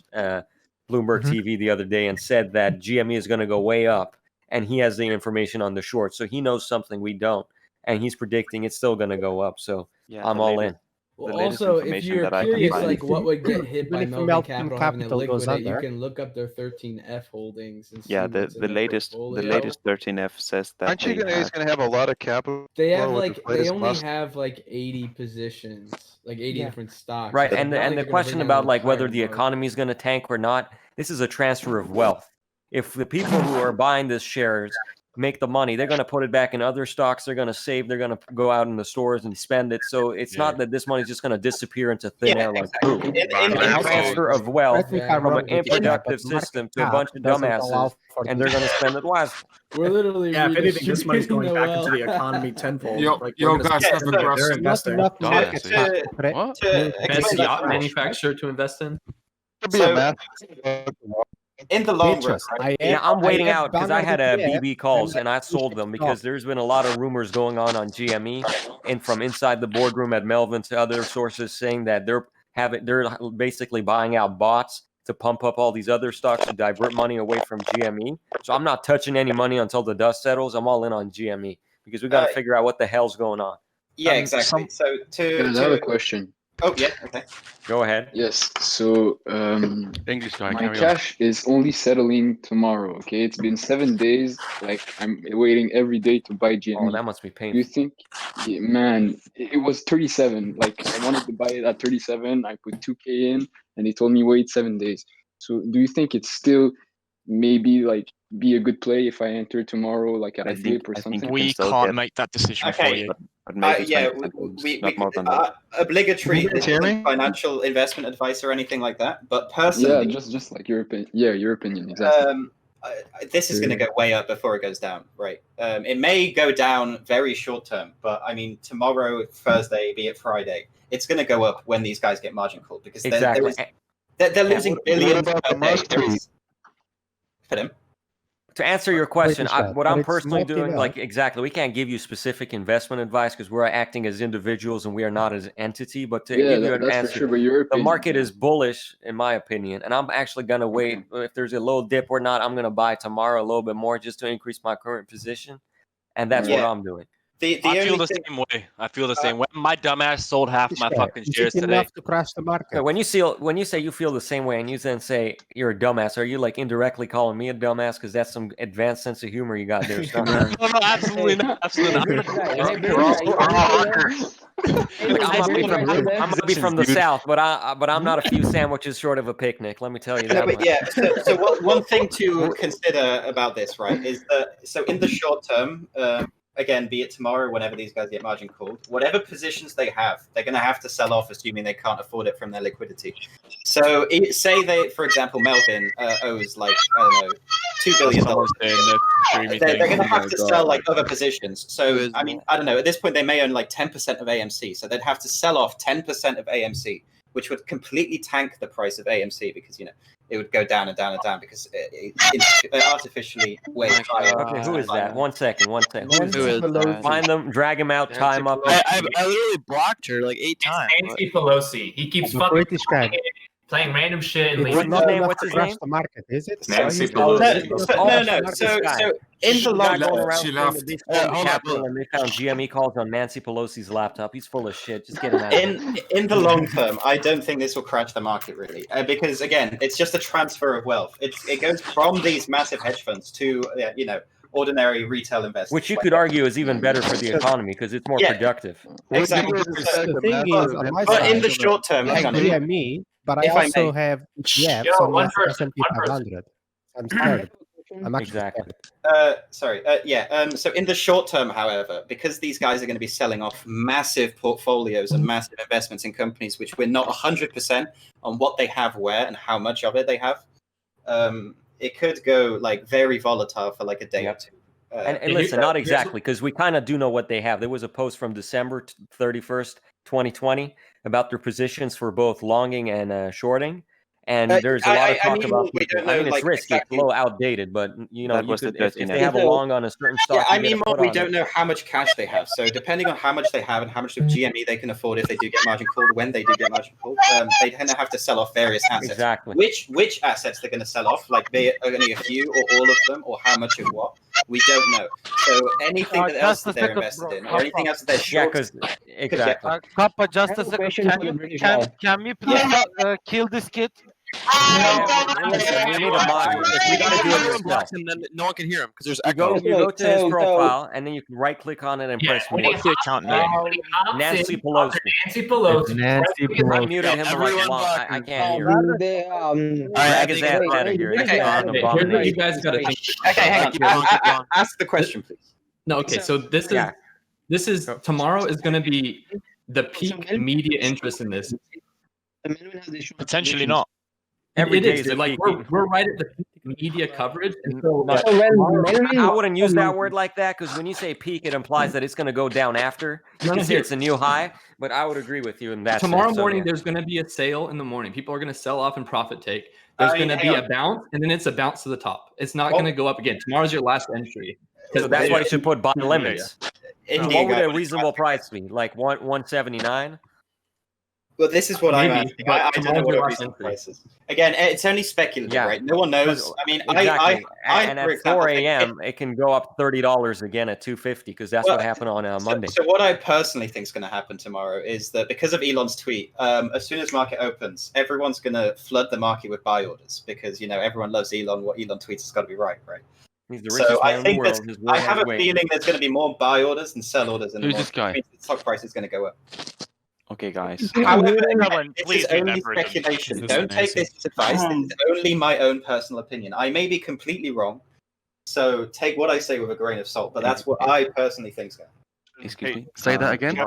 Bloomberg TV the other day and said that GME is going to go way up, and he has the information on the short, so he knows something we don't, and he's predicting it's still going to go up. So I'm all in. Well, also, if you're curious, like what would get hit by Melvin Capital having to liquidate, you can look up their 13F holdings. And see the latest 13F says that. Aren't you guys going to have a lot of capital? They have they only have like 80 positions, like 80 different stocks. Right, and the question about like whether the economy is going to tank or not, this is a transfer of wealth. If the people who are buying these shares make the money, they're going to put it back in other stocks. They're going to save. They're going to go out in the stores and spend it. So it's not that this money is just going to disappear into thin air like poof. Transfer of wealth from an unproductive system to a bunch of dumbasses, and they're going to spend it wisely. We're literally if anything, this money's going back into the economy tenfold. They're investing. What? Best yacht manufacturer to invest in? In the long run, I'm waiting out because I had a BB calls and I sold them because there's been a lot of rumors going on GME and from inside the boardroom at Melvin to other sources saying that they're basically buying out bots to pump up all these other stocks to divert money away from GME. So I'm not touching any money until the dust settles. I'm all in on GME because we got to figure out what the hell's going on. Yeah, exactly. So another question. Oh yeah, okay. Go ahead. Yes. So my cash is only settling tomorrow. Okay, it's been 7 days. Like I'm waiting every day to buy GME. Oh, that must be painful. Do you think, man? It was 37. Like I wanted to buy it at 37. I put 2K in, and they told me wait 7 days. So do you think it's still maybe like be a good play if I enter tomorrow, like at a dip or something? We can't make that decision for you. Obligatory financial investment advice or anything like that. But personally, just like your opinion. Yeah, your opinion exactly. This is going to go way up before it goes down, right? It may go down very short term, but I mean tomorrow, Thursday, be it Friday, it's going to go up when these guys get margin called because they're losing billions per day. For them. To answer your question, what I'm personally doing, we can't give you specific investment advice because we're acting as individuals and we are not as an entity. But to give you an answer, the market is bullish, in my opinion, and I'm actually going to wait. If there's a little dip or not, I'm going to buy tomorrow a little bit more just to increase my current position, and that's what I'm doing. I feel the same way. I feel the same way. My dumbass sold half of my fucking shares today. To crash the market. When you say you feel the same way and you then say you're a dumbass, are you like indirectly calling me a dumbass? Because that's some advanced sense of humor you got there. No, absolutely not. Absolutely not. I might be from the South, but I'm not a few sandwiches short of a picnic. Let me tell you that. But yeah. So one thing to consider about this, right, is that in the short term. Again, be it tomorrow, whenever these guys get margin called, whatever positions they have, they're going to have to sell off, assuming they can't afford it from their liquidity. So, say they, for example, Melvin owes like $2 billion. They're going to have to sell like other positions. So, I mean, I don't know. At this point, they may own like 10% of AMC. So they'd have to sell off 10% of AMC, which would completely tank the price of AMC because it would go down and down and down because it's artificially way higher. Okay, who is that? One second. Who is that? Find them, drag him out, tie him up. I literally blocked her like 8 times. Nancy Pelosi. He keeps fucking playing random shit and What's leaving. his name? What's his name? The market, is it? Nancy Pelosi. No. So in the long going term, around she saying left. that they stole capital and they found GME calls on Nancy Pelosi's laptop. He's full of shit. Just get him out. In the long term, I don't think this will crash the market really, because again, it's just a transfer of wealth. It goes from these massive hedge funds to ordinary retail investors, Which you could argue is even better for the economy because it's more productive. Exactly. The thing is, on my but side, in the short term, hang on. GME, but I If I also may. have ETFs Yo, on one the person, S&P 500. I'm scared. I'm actually Exactly. scared. So in the short term, however, because these guys are going to be selling off massive portfolios and massive investments in companies which we're not 100% on what they have where and how much of it they have, it could go like very volatile for like a day or two. And listen, not exactly, because we kind of do know what they have. There was a post from December 31st, 2020 about their positions for both longing and shorting. And there's a lot of talk about people. I mean, it's risky, it's a little outdated, but if they have a long on a certain stock, we don't know how much cash they have. So depending on how much they have and how much of GME they can afford, if they do get margin called, when they do get margin called, they tend to have to sell off various assets. Exactly. Which assets they're going to sell off, like be it only a few or all of them, or how much of what, we don't know. So anything else that they're invested in, or anything else that they're short, exactly. Kappa, just a second. Can we please kill this kid? Listen, we need a mod. You got to do it yourself. And then no one can hear him because there's You echo. go to his profile, and then you can right-click on it and press mute. What's the account name? Nancy Pelosi. Nancy Pelosi. Nancy Pelosi. I muted him for like long. I can't hear him. Drag his ass out of here. Here's what you guys got to think. Okay, hang on. Ask the question, please. No, okay. So this is tomorrow is going to be the peak media interest in this. Potentially not. Every day is like we're right at the peak media coverage, and so I wouldn't use that word like that because when you say peak, it implies that it's going to go down after. You can say it's a new high, but I would agree with you in that. Tomorrow morning, there's going to be a sale in the morning. People are going to sell off and profit take. There's going to be a bounce, and then it's a bounce to the top. It's not going to go up again. Tomorrow's your last entry. So that's why you should put buy limits. What would a reasonable price be? Like 179? Well, this is what I'm asking. I don't know what a reasonable price is. Again, it's only speculative, right? No one knows. I mean, exactly. I and at 4 a.m., it can go up $30 again at 250 because that's what happened on Monday. So what I personally think is going to happen tomorrow is that because of Elon's tweet, as soon as market opens, everyone's going to flood the market with buy orders because everyone loves Elon. What Elon tweets has got to be right? He's the richest man in the world. I have a feeling there's going to be more buy orders than sell orders, and who's this guy? The stock price is going to go up. Okay, guys. However, this is only speculation. Don't take this as advice. This is only my own personal opinion. I may be completely wrong, so take what I say with a grain of salt. But that's what I personally think is going to happen. Excuse me. Say that again. Do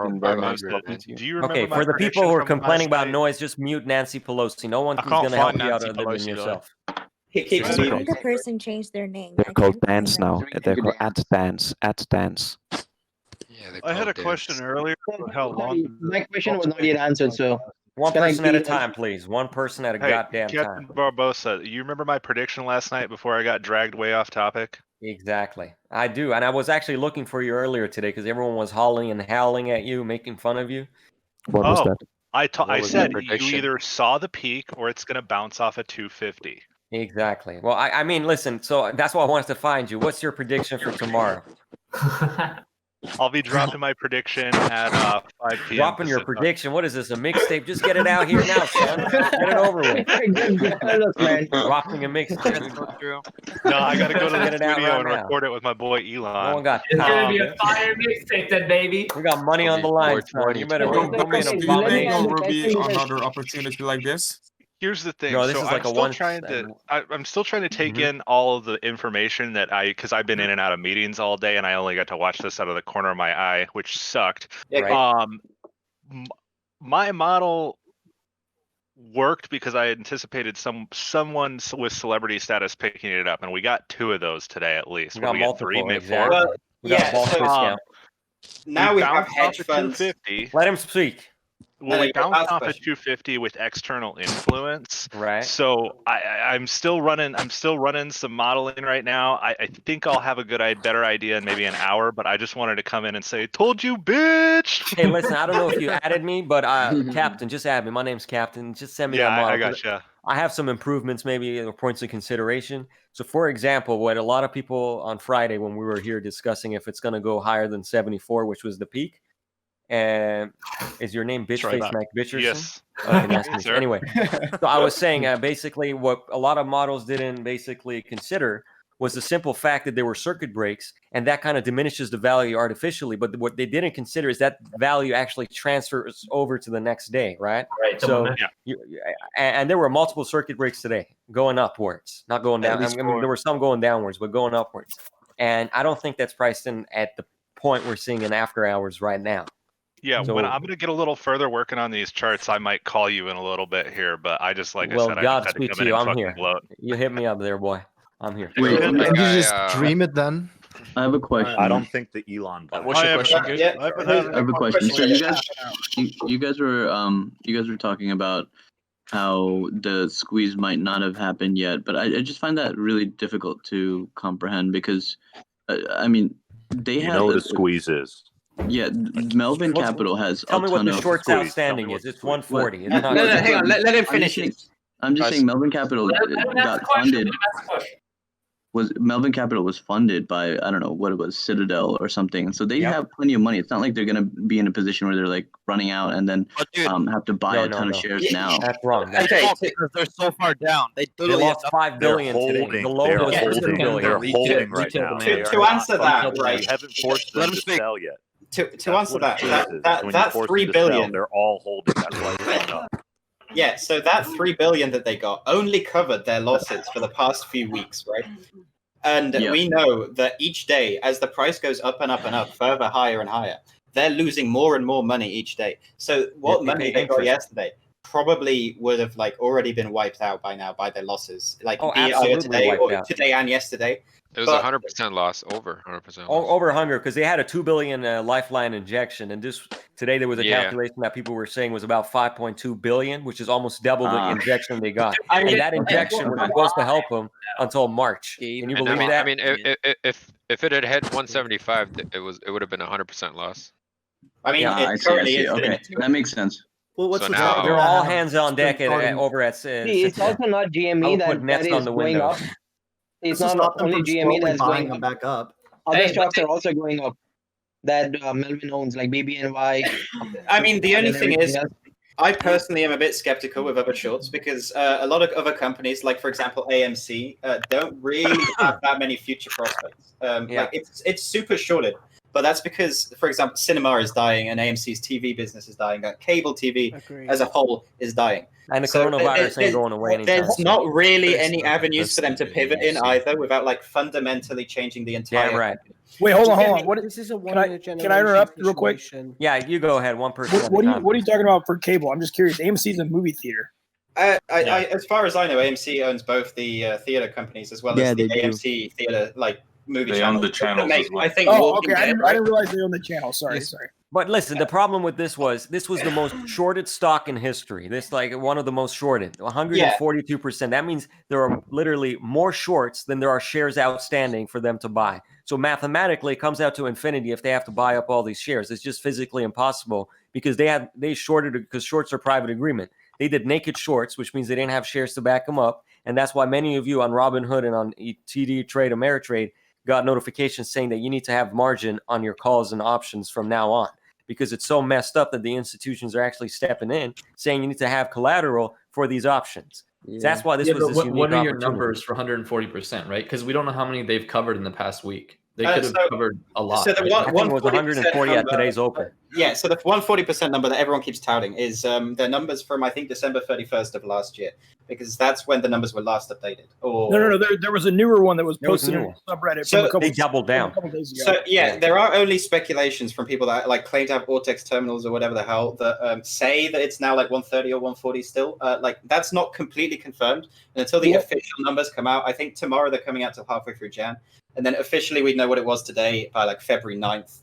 you remember for the people who are complaining about noise, just mute Nancy Pelosi. No one's going to help you out other than yourself. He keeps When the person changed their name. They're called Dance now. They're called @Dance. I had a question earlier about how long. My question was not yet answered, so. One person at a time, please. One person at a goddamn Captain time. Barbosa, you remember my prediction last night before I got dragged way off topic? Exactly. I do. And I was actually looking for you earlier today because everyone was hollering and howling at you, making fun of you. What was that? I said you either saw the peak or it's going to bounce off at 250. Exactly. Well, I mean, listen, so that's why I wanted to find you. What's your prediction for tomorrow? I'll be dropping my prediction at 5 p.m. Dropping your prediction? What is this, a mixtape? Just get it out here now, son. Get it over with. Dropping a mixtape. No, I got to go to the Get it out studio right and now. record it with my boy Elon. No one got It's going to be a fire mixtape then, baby. We got money on the line, son. You better do me an abomination. Will be another opportunity like this? Here's the thing. No, this so is like I'm still trying to take in all of the information that because I've been in and out of meetings all day, and I only got to watch this out of the corner of my eye, which sucked. Right. My model worked because I anticipated someone with celebrity status picking it up, and we got 2 of those today at least. We got get multiple, 3, maybe exactly. 4. We got a bulk discount. Now we have hedge funds. Let him speak. Well, we bounced off at 250 with external influence. Right. So I'm still running some modeling right now. I think I'll have a better idea in maybe an hour, but I just wanted to come in and say, told you, bitch. Hey, listen, I don't know if you added me, but Captain, just add me. My name's Captain. Just send me that model. I gotcha. I have some improvements, maybe or points of consideration. So, for example, what a lot of people on Friday when we were here discussing if it's going to go higher than 74, which was the peak. And is your name Bitchface Mac Bitcherson? Yes. Okay, nice to meet you. Anyway, so I was saying basically what a lot of models didn't basically consider was the simple fact that there were circuit breaks, and that kind of diminishes the value artificially. But what they didn't consider is that value actually transfers over to the next day, right? Right. So, and there were multiple circuit breaks today going upwards, not going down. I mean, there were some going downwards, but going upwards. And I don't think that's priced in at the point we're seeing in after hours right now. Yeah, So, when I'm going to get a little further working on these charts, I might call you in a little bit here. But I just, like I said, I just had to come in and fucking bloat. You hit me up there, boy. I'm here. Wait, can you just dream it then? I have a question. I don't think the Elon. What's your question? I have a question. So you guys were talking about how the squeeze might not have happened yet, but I just find that really difficult to comprehend because, I mean, they have what a squeeze is. Yeah, Melvin Capital has. Tell me what the shorts outstanding is. It's 140. No, hang on. Let him finish it. I'm just saying Melvin Capital got funded. Melvin Capital was funded by, I don't know what it was, Citadel or something. So they have plenty of money. It's not like they're going to be in a position where they're like running out and then have to buy a ton of shares now. That's wrong. Because they're so far down. They lost $5 billion today. The loan was $2 billion. They're holding right now. To answer that, right? You haven't forced them to sell yet. To answer that $3 billion, they're all holding. That's why it's going up. Yeah, so that $3 billion that they got only covered their losses for the past few weeks, right? And we know that each day, as the price goes up and up and up, further higher and higher, they're losing more and more money each day. So what money they got yesterday probably would have like already been wiped out by now by their losses, like today or today and yesterday. It was 100% loss, over 100%. Over 100 because they had a $2 billion lifeline injection, and today there was a calculation that people were saying was about 5.2 billion, which is almost double the injection they got. And that injection was supposed to help them until March. Can you believe that? I mean, if it had hit 175, it would have been 100% loss. I mean, I see. Okay, that makes sense. Well, what's now, they're all hands on deck over at. It's also not GME that is going up. It's not only GME that's going them back up. Other stocks are also going up that Melvin owns, like BBNY. I mean, the only thing is, I personally am a bit skeptical with other shorts because a lot of other companies, like for example AMC, don't really have that many future prospects. Like it's super shorted. But that's because, for example, cinema is dying and AMC's TV business is dying. Cable TV as a whole is dying. And the coronavirus ain't going away anytime soon. There's not really any avenues for them to pivot in either without like fundamentally changing the entire. Yeah, right. Wait, hold on. What this is a can I interrupt real quick? Yeah, you go ahead. One person. What are you talking about for cable? I'm just curious. AMC's a movie theater. As far as I know, AMC owns both the theater companies as well as the AMC theater movie channel. They own the channels as well. I think. Okay. I didn't realize they own the channel. Sorry. But listen, the problem with this was the most shorted stock in history. This like one of the most shorted, 142%. That means there are literally more shorts than there are shares outstanding for them to buy. So mathematically, it comes out to infinity if they have to buy up all these shares. It's just physically impossible because they shorted it because shorts are private agreement. They did naked shorts, which means they didn't have shares to back them up. And that's why many of you on Robinhood and on TD Trade, Ameritrade, got notifications saying that you need to have margin on your calls and options from now on. Because it's so messed up that the institutions are actually stepping in, saying you need to have collateral for these options. Yeah. That's why this was this unique What are your numbers for 140%, right? Because we don't know how many they've covered in the past week. They could have covered a lot. So the I think it was 140 at today's open. Yeah, so the 140% number that everyone keeps touting is the numbers from, I think, December 31st of last year, because that's when the numbers were last updated. Or No. There was a newer one that was posted in the subreddit. So they doubled down. So there are only speculations from people that like claim to have Ortex terminals or whatever the hell that say that it's now like 130 or 140 still. Like that's not completely confirmed. And until the official numbers come out, I think tomorrow they're coming out till halfway through Jan. And then officially we'd know what it was today by like February 9th.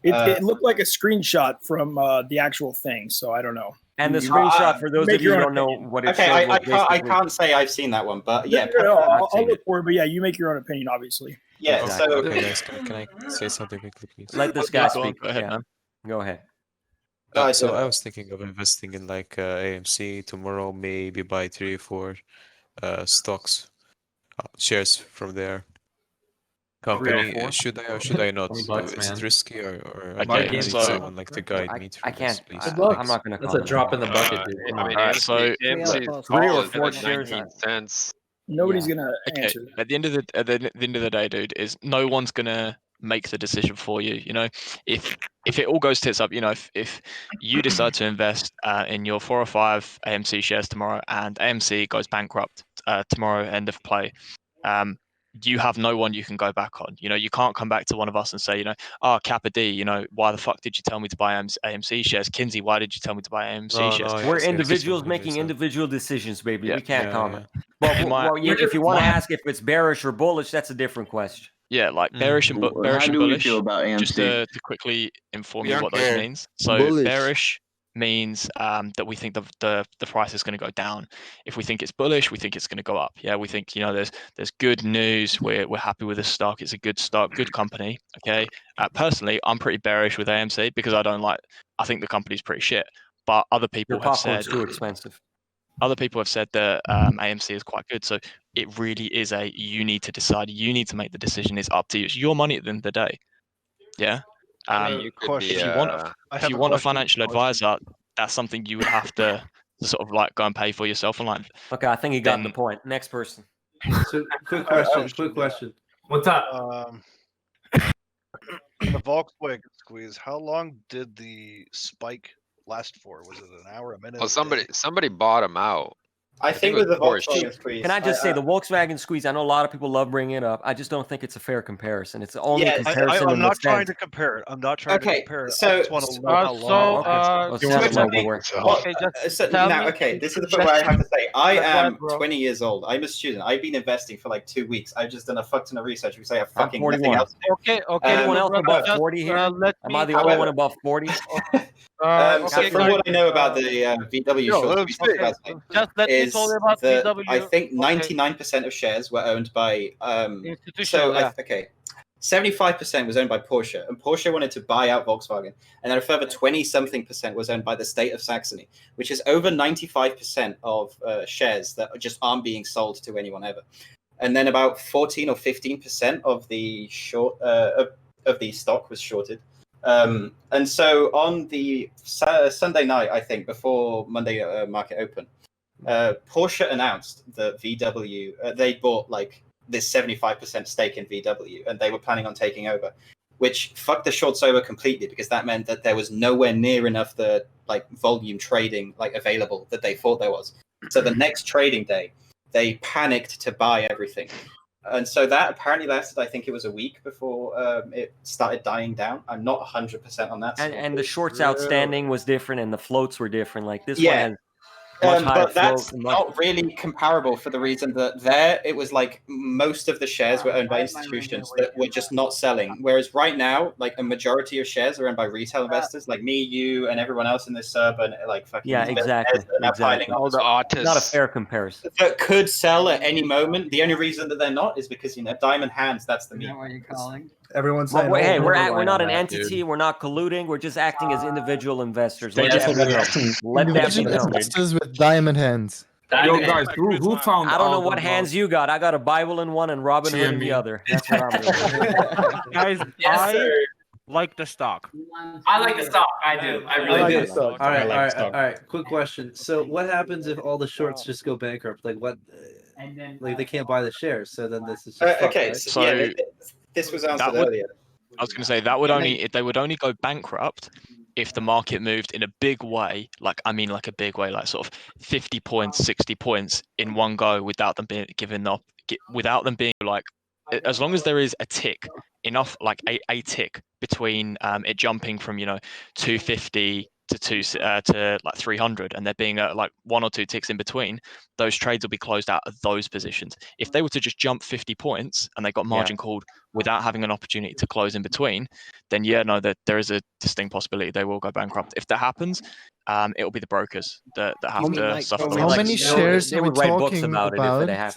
It looked like a screenshot from the actual thing, so I don't know. And the screenshot, for those of you who don't know what it showed, I can't say I've seen that one, but yeah. I'll look for it, but yeah, you make your own opinion, obviously. Yeah, so... Okay, guys, can I say something quickly, please? Let this guy Go on, speak. go ahead, man. Go ahead. So I was thinking of investing in like AMC tomorrow, maybe buy 3 or 4 stocks, shares from their company. Should I or should I not? Is it risky or I need someone like to guide me through this, please? I'm not going to. That's a drop in the bucket, dude. I mean, so AMC's 3 or call is 4 at shares. 19 cents. Nobody's gonna answer. At the end of the day, dude, is no one's gonna make the decision for you. You know, if it all goes tits up, you know, if you decide to invest in your 4 or 5 AMC shares tomorrow and AMC goes bankrupt tomorrow, end of play, you have no one you can go back on. You know, you can't come back to one of us and say, you know, oh, Kappa D, you know, why the fuck did you tell me to buy AMC shares? Kinsey, why did you tell me to buy AMC shares? We're individuals making individual decisions, baby. We can't comment. Yeah. Well, if you want to ask if it's bearish or bullish, that's a different question. Yeah, like bearish and How do we bullish. feel about AMC? Just to quickly inform you what those care. means. So Bullish. bearish means that we think the price is going to go down. If we think it's bullish, we think it's going to go up. Yeah, we think, you know, there's good news. We're happy with the stock. It's a good stock, good company. Okay. Personally, I'm pretty bearish with AMC because I think the company's pretty shit. But other people have said too expensive. Other people have said that AMC is quite good. So it really is you need to decide. You need to make the decision. It's up to you. It's your money at the end of the day. Yeah. If you want a financial advisor, that's something you would have to sort of like go and pay for yourself. And like, okay, I think he got the point. Next person. So, quick question. What's up? The Volkswagen squeeze. How long did the spike last for? Was it an hour, a minute? Well, somebody bought them out. I think with the Volkswagen squeeze. Can I just say the Volkswagen squeeze? I know a lot of people love bringing it up. I just don't think it's a fair comparison. It's the only comparison. I'm not trying to compare it. I'm not trying to compare it. I just want to know how long. This is the point where I have to say I am 20 years old. I'm a student. I've been investing for like 2 weeks. I've just done a fuck ton of research because I have fucking nothing else to do. Okay. Anyone else above 40 here? Am I the only one above 40? So from what I know about the VW short squeeze just let me tell you about VW. I think 99% of shares were owned by institutional. 75% was owned by Porsche, and Porsche wanted to buy out Volkswagen, and then a further 20-something% was owned by the state of Saxony, which is over 95% of shares that just aren't being sold to anyone ever. And then about 14 or 15% of the of the stock was shorted. And so on the Sunday night, I think, before Monday market open, Porsche announced that VW, they bought like this 75% stake in VW, and they were planning on taking over, which fucked the shorts over completely because that meant that there was nowhere near enough the like volume trading like available that they thought there was. So the next trading day, they panicked to buy everything. And so that apparently lasted, I think it was a week before it started dying down. I'm not 100% on that. And the shorts outstanding was different, and the floats were different. Like this one has but that's not really comparable for the reason that it was like most of the shares were owned by institutions that were just not selling. Whereas right now, like a majority of shares are owned by retail investors, like me, you, and everyone else in this sub, and like fucking exactly. All the artists. Not a fair comparison. That could sell at any moment. The only reason that they're not is because diamond hands. That's the meme. What are you calling? Everyone's saying, hey, we're not an entity. Dude. We're not colluding. We're just acting as individual investors. Let that be known. Investors with diamond hands. Yo, guys, who found? I don't know what hands you got. I got a Bible in one and Robin Hood in the other. That's what I'm doing. Guys, I like the stock. I like the stock. I do. I really do. All right. Quick question. So, what happens if all the shorts just go bankrupt? Like what? Like they can't buy the shares. So then this is just okay. Right? So this was answered earlier. I was going to say they would only go bankrupt if the market moved in a big way, like a big way, like sort of 50 points, 60 points in one go without them being without them being like, as long as there is a tick, enough like a tick between it jumping from 250 to like 300, and there being like 1 or 2 ticks in between, those trades will be closed out of those positions. If they were to just jump 50 points and they got margin called without having an opportunity to close in between, then that there is a distinct possibility they will go bankrupt. If that happens, it will be the brokers that have to suffer the How losses. many shares are we talking about?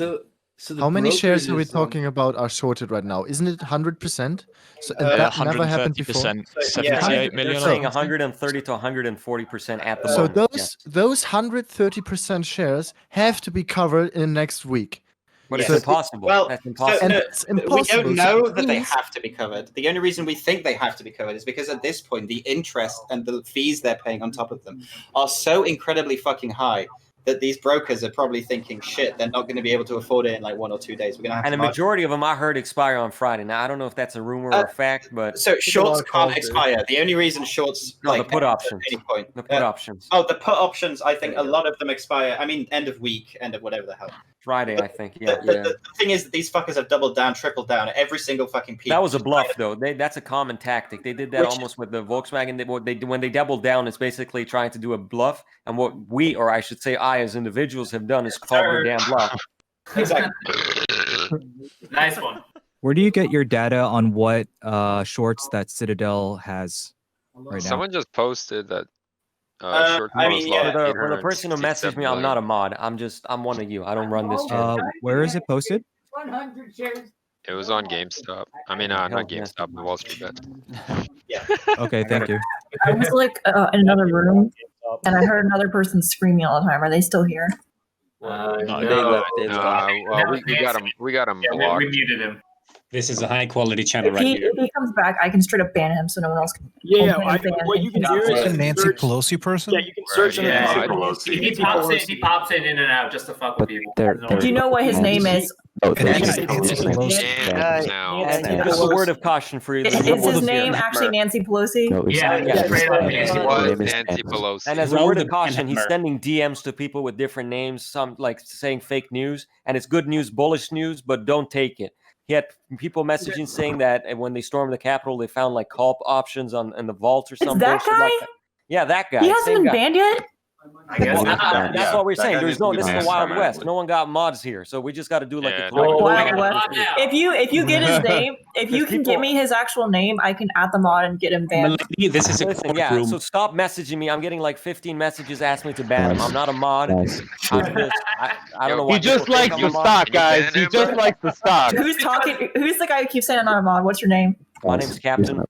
So how many shares are we talking about are shorted right now? Isn't it 100%? So and that never happened before. 78 million. They're saying 130 to 140% at the So moment. those 130% shares have to be covered in next week. But it's So- impossible. Well, That's impossible. And so, it's we impossible, don't so know it that they means- have to be covered. The only reason we think they have to be covered is because at this point, the interest and the fees they're paying on top of them are so incredibly fucking high that these brokers are probably thinking, shit, they're not going to be able to afford it in like 1 or 2 days. We're going to have And to the majority of them I heard expire on Friday. Now I don't know if that's a rumor or a fact, but So shorts can't expire. The only reason shorts No, the like put end options. at any point. The put options. Oh, the put options. I think a lot of them expire. I mean, end of week, end of whatever the hell. Friday, I think. Yeah, The thing is, that these fuckers have doubled down, tripled down at every single fucking piece. That was a bluff, though. That's a common tactic. They did that almost with the Volkswagen. When they double down, it's basically trying to do a bluff. And what we, or I should say, I as individuals have done is called the damn bluff. Exactly. Nice one. Where do you get your data on what shorts that Citadel has right now? Someone just posted that. Short I mean, close for lost the person who messaged me, I'm not a mod. I'm one of you. I don't run this channel. Where is it posted? 100 shares. It was on GameStop. I mean, not GameStop, but WallStreetBets. Okay, thank you. I was like in another room, and I heard another person screaming all the time. Are they still here? Well, we got him blocked. We muted him. This is a high quality channel If he comes back, I can straight up ban him so no one else can. What you can do is a Nancy Pelosi person? Yeah, you can search on He pops in and out just to fuck with people. Do you know what his name is? That's a word of caution for you. Is his name actually Nancy Pelosi? Straight up Nancy Pelosi. And as a word of caution, he's sending DMs to people with different names, some like saying fake news, and it's good news, bullish news, but don't take it. He had people messaging saying that when they stormed the Capitol, they found like call options in the vault or something. that guy? Like that. Yeah, that guy. He hasn't same been guy. banned yet? I guess That's what we're saying. There's this is the Wild West. No one got mods here, so we just got to do like a collective. Wild West. If you get his name, if you can get me his actual name, I can add the mod and get him banned. This is a Listen, yeah. So stop messaging me. I'm getting like 15 messages asking me to ban him. I'm not a mod. I don't know why. He just likes your stock, guys. He just likes the stock. Who's talking? Who's the guy who keeps saying I'm not a mod? What's your name? My name's Captain.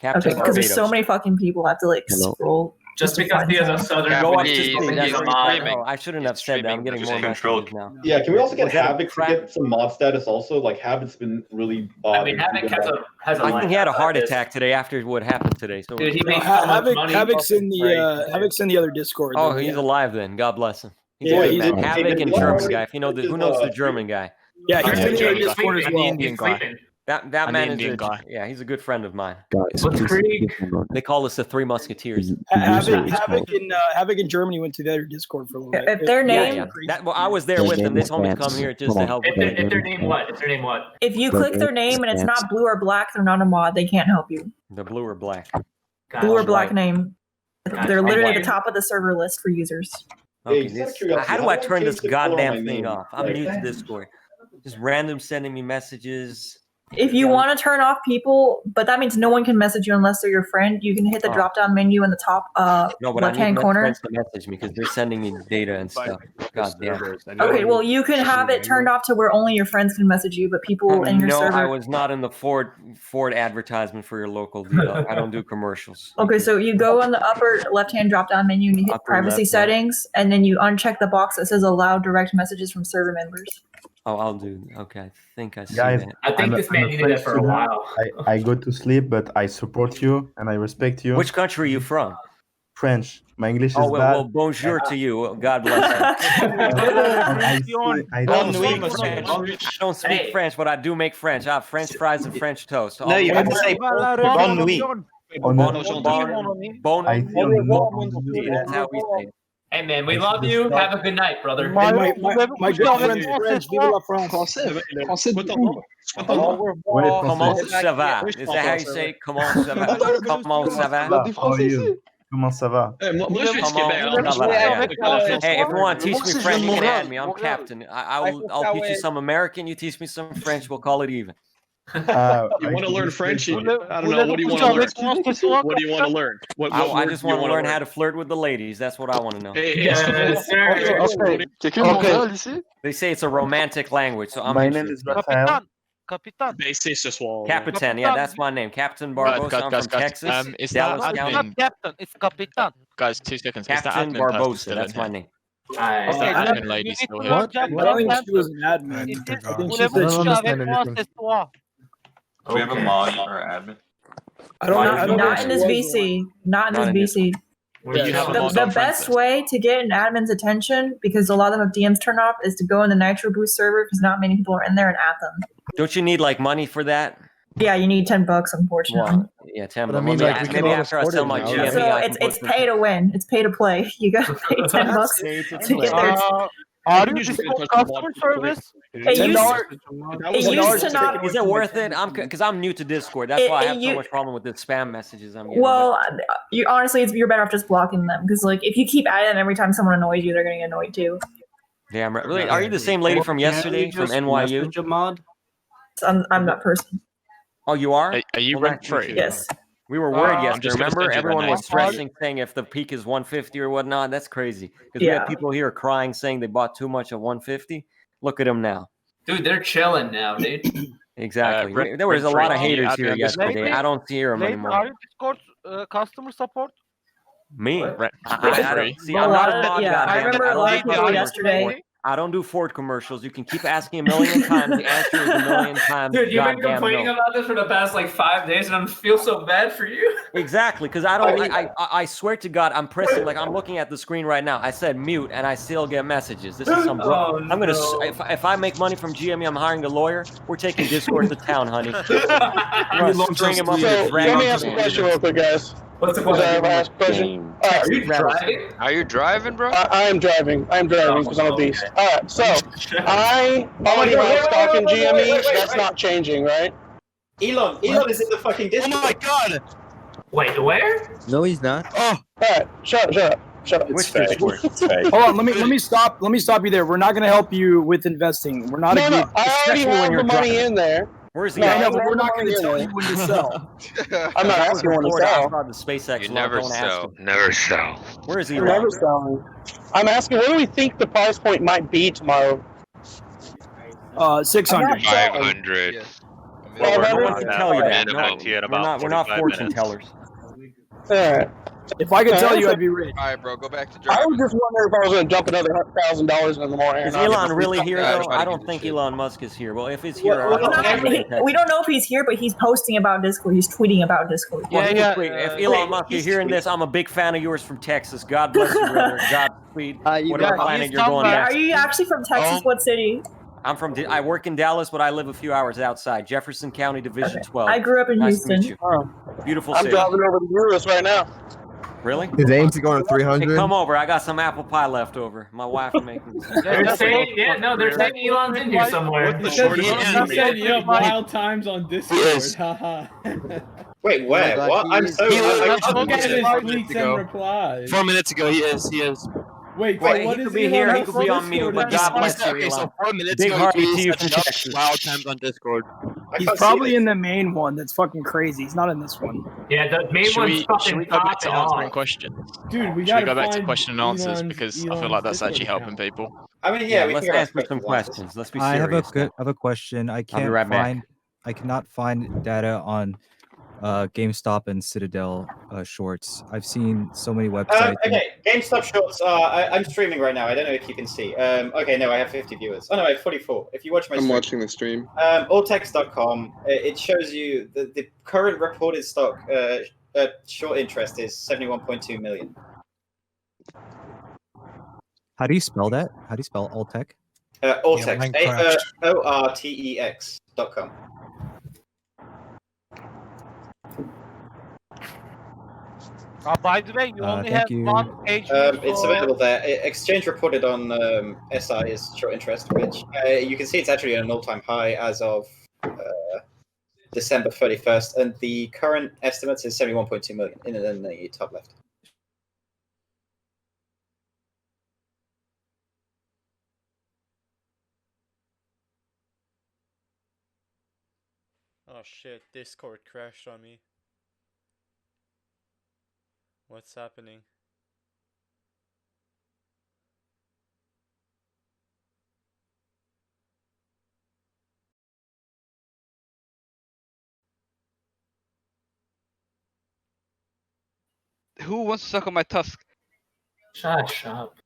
Okay, because there's so many fucking people. I have to like scroll. Just because he has a southern I shouldn't have said that. I'm getting more messages now. Yeah, can we also get Was that a Havoc to get some mod status also? Like Havoc's been really bothering. Havoc has a I think he had a heart attack today after what happened today. So Dude, he made so much money. Havoc's in the other Discord. Oh, he's alive then. God bless him. He's Yeah, a he's good man. in- Havoc and he's German in- guy. If you know who knows the German guy. Yeah, he's in the German Discord as well. Indian guy. That An man Indian is guy. yeah, he's a good friend of mine. Guys, They call us the Three Musketeers. Havoc in Germany went to the other Discord for a little bit. If their name, Well, I was there with them. They told me to come here just to help. If their name what? If their name what? if you click their name and it's not blue or black, they're not a mod. They can't help you. The blue or black. Blue or black name. They're literally at the White. top of the server list for users. Okay, how do I turn this goddamn thing off? I'm new to Discord. Just random sending me messages. If you want to turn off people, but that means no one can message you unless they're your friend, you can hit the drop down menu in the top No, but I left hand need my corner. friends to message me because they're sending me data and stuff. God damn. Okay, well you can have it turned off to where only your friends can message you, but people in your No, server. I was not in the Ford advertisement for your local deal. I don't do commercials. Okay, so you go on the upper left hand drop down menu and you hit Upper privacy left, yeah. settings, and then you uncheck the box that says allow direct messages from server members. Oh, I'll do. Okay, I think I see Guys, that. I'm a French student. I go to sleep, but I support you and I respect you. Which country are you from? French. My English is Oh, well, bad. well, bonjour to you. God bless you. I don't speak French, but I do make French. I have French fries and French toast. No, you have to say bon nuit. That's how we say it. Hey man, we love you. Have a good night, brother. My girlfriend's French. Vive la France. Comment ça va? Is that how you say comment ça va? Comment ça va? How are you? Comment ça va? Hey, if you want to teach me French, you can add me. I'm captain. I'll teach you some American. You teach me some French. We'll call it even. You want to learn French? I don't know. What do you want to learn? What do you want to learn? I just want to learn how to flirt with the ladies. That's what I want to know. They say it's a romantic language, so I'm My name is Raphael. Capitan. Capitan, yeah, that's my name. Captain Barbosa. I'm from Texas. Is Dallas that County. admin? Captain, it's Capitan. Guys, 2 seconds. Is that Captain admin person Barbosa, still that's in my here? name. Is that admin lady still here? What? I don't think she was an admin. I think she said she understand anything. Do we have a mod or admin? I don't know. Not in this VC. Not in this VC. The best way to get an admin's attention, because a lot of them have DMs turned off, is to go in the Nitro Boost server because not many people are in there and at them. Don't you need like money for that? Yeah, you need $10, unfortunately. Well, yeah, 10. But I mean, maybe like, we maybe can after I all sell afford my it now. GME, So I can it's pay to win. It's pay to play. You gotta pay $10 to get there. Are you Discord customer service? It used to not. Is it worth it? Because I'm new to Discord. That's why I have so much problem with the spam messages I'm getting. Well, you honestly, you're better off just blocking them, because like if you keep adding them every time someone annoys you, they're gonna get annoyed too. Damn right. Really? Are you the same lady from yesterday from NYU? I'm that person. Oh, you are? Are you rent free? Yes. We were worried I'm yesterday. just gonna Remember, send you everyone their was names. stressing, saying if the peak is 150 or whatnot. That's crazy. Because we Yeah. had people here crying, saying they bought too much at 150. Look at them now. Dude, they're chilling now, dude. Exactly. There was a lot of haters here yesterday. I don't see them Are anymore. you Discord customer support? Me? Rent I free. don't see. I'm not a mod guy. I remember a lot of people yesterday. I don't do Ford commercials. You can keep asking a million times. The answer is a million times. Dude, you've been goddamn complaining no. about this for the past like 5 days, and I feel so bad for you. Exactly, because I don't. I swear to God, I'm pressing like I'm looking at the screen right now. I said mute, and I still get messages. This is some. Oh, I'm gonna. If I make money from GME, I'm hiring a lawyer. We're taking Discord to town, honey. We're gonna string him up. So let me ask a question real quick, guys. What's the question? Are you driving? Are you driving, bro? I am driving. I'm driving because I'm a beast. All right, so I already have stock in GME. That's not changing, right? Elon is in the fucking Discord. Oh my god! Wait, where? No, he's not. Oh, all right. Shut up. It's fake. It's fake. Hold on, let me stop you there. We're not gonna help you with investing. We're not. No, I already have the money in there. Where's he? No, I know, but we're not gonna tell you when to sell. I'm not asking when to sell. The SpaceX. You never sell. Never sell. Where is he? We're never selling. I'm asking, what do we think the price point might be tomorrow? 600. 500. Well, no one can tell you that. Minimum. We're not fortune tellers. All right. If I could tell you, I'd be rich. All right, bro, go back to I driving. was just wondering if I was going to dump another $1,000 in the morning. Is Elon really here though? I don't think Elon Musk is here. Well, if he's here, We don't know if he's here, but he's posting about Discord. He's tweeting about Discord. If Elon Musk, you're hearing this, I'm a big fan of yours from Texas. God bless you, brother. Godspeed. Whatever planet you're going Yeah, next. are you actually from Texas? What city? I'm from. I work in Dallas, but I live a few hours outside. Jefferson County, Division 12. I grew up in Nice to Houston. meet you. Beautiful I'm city. driving over to Eurus right now. Really? His aim's going to 300. Hey, come over. I got some apple pie left over. My wife will make me. They're saying Elon's in here somewhere. He said you have wild times on Discord. Haha. Wait, where? What? I'm so. Look at his tweets and replies. 4 minutes ago, he is. Wait, Wait, what he is could be here. He could be on Discord? mute. But God bless you, Okay, so Elon. 4 minutes Big ago, heart to he you said from you have Texas. wild times on Discord. He's probably in the main one. That's fucking crazy. He's not in this one. Yeah, the main Should one's we fucking go back to popping answering off. questions? Dude, we Should we gotta go back to find question and answers Elon's- because I feel like that's actually helping people. I mean, Yeah, we let's can go back answer to some questions. Let's be I serious. have a question. I be can't right back. find. I cannot find data on GameStop and Citadel shorts. I've seen so many websites. Okay, GameStop shorts. I'm streaming right now. I don't know if you can see. Okay, no, I have 50 viewers. Oh no, I have 44. If you watch my I'm stream, watching the stream. alltext.com. It shows you the current reported stock short interest is 71.2 million. How do you spell that? How do you spell Alltech? Alltext. Minecraft. ORTEX.com. By the way, you only thank have you. one page. It's available there. Exchange reported on SI is short interest, which you can see it's actually at an all-time high as of December 31st, and the current estimate is 71.2 million in the top left. Oh shit, Discord crashed on me. What's happening? Who wants to suck on my tusk? Shut up.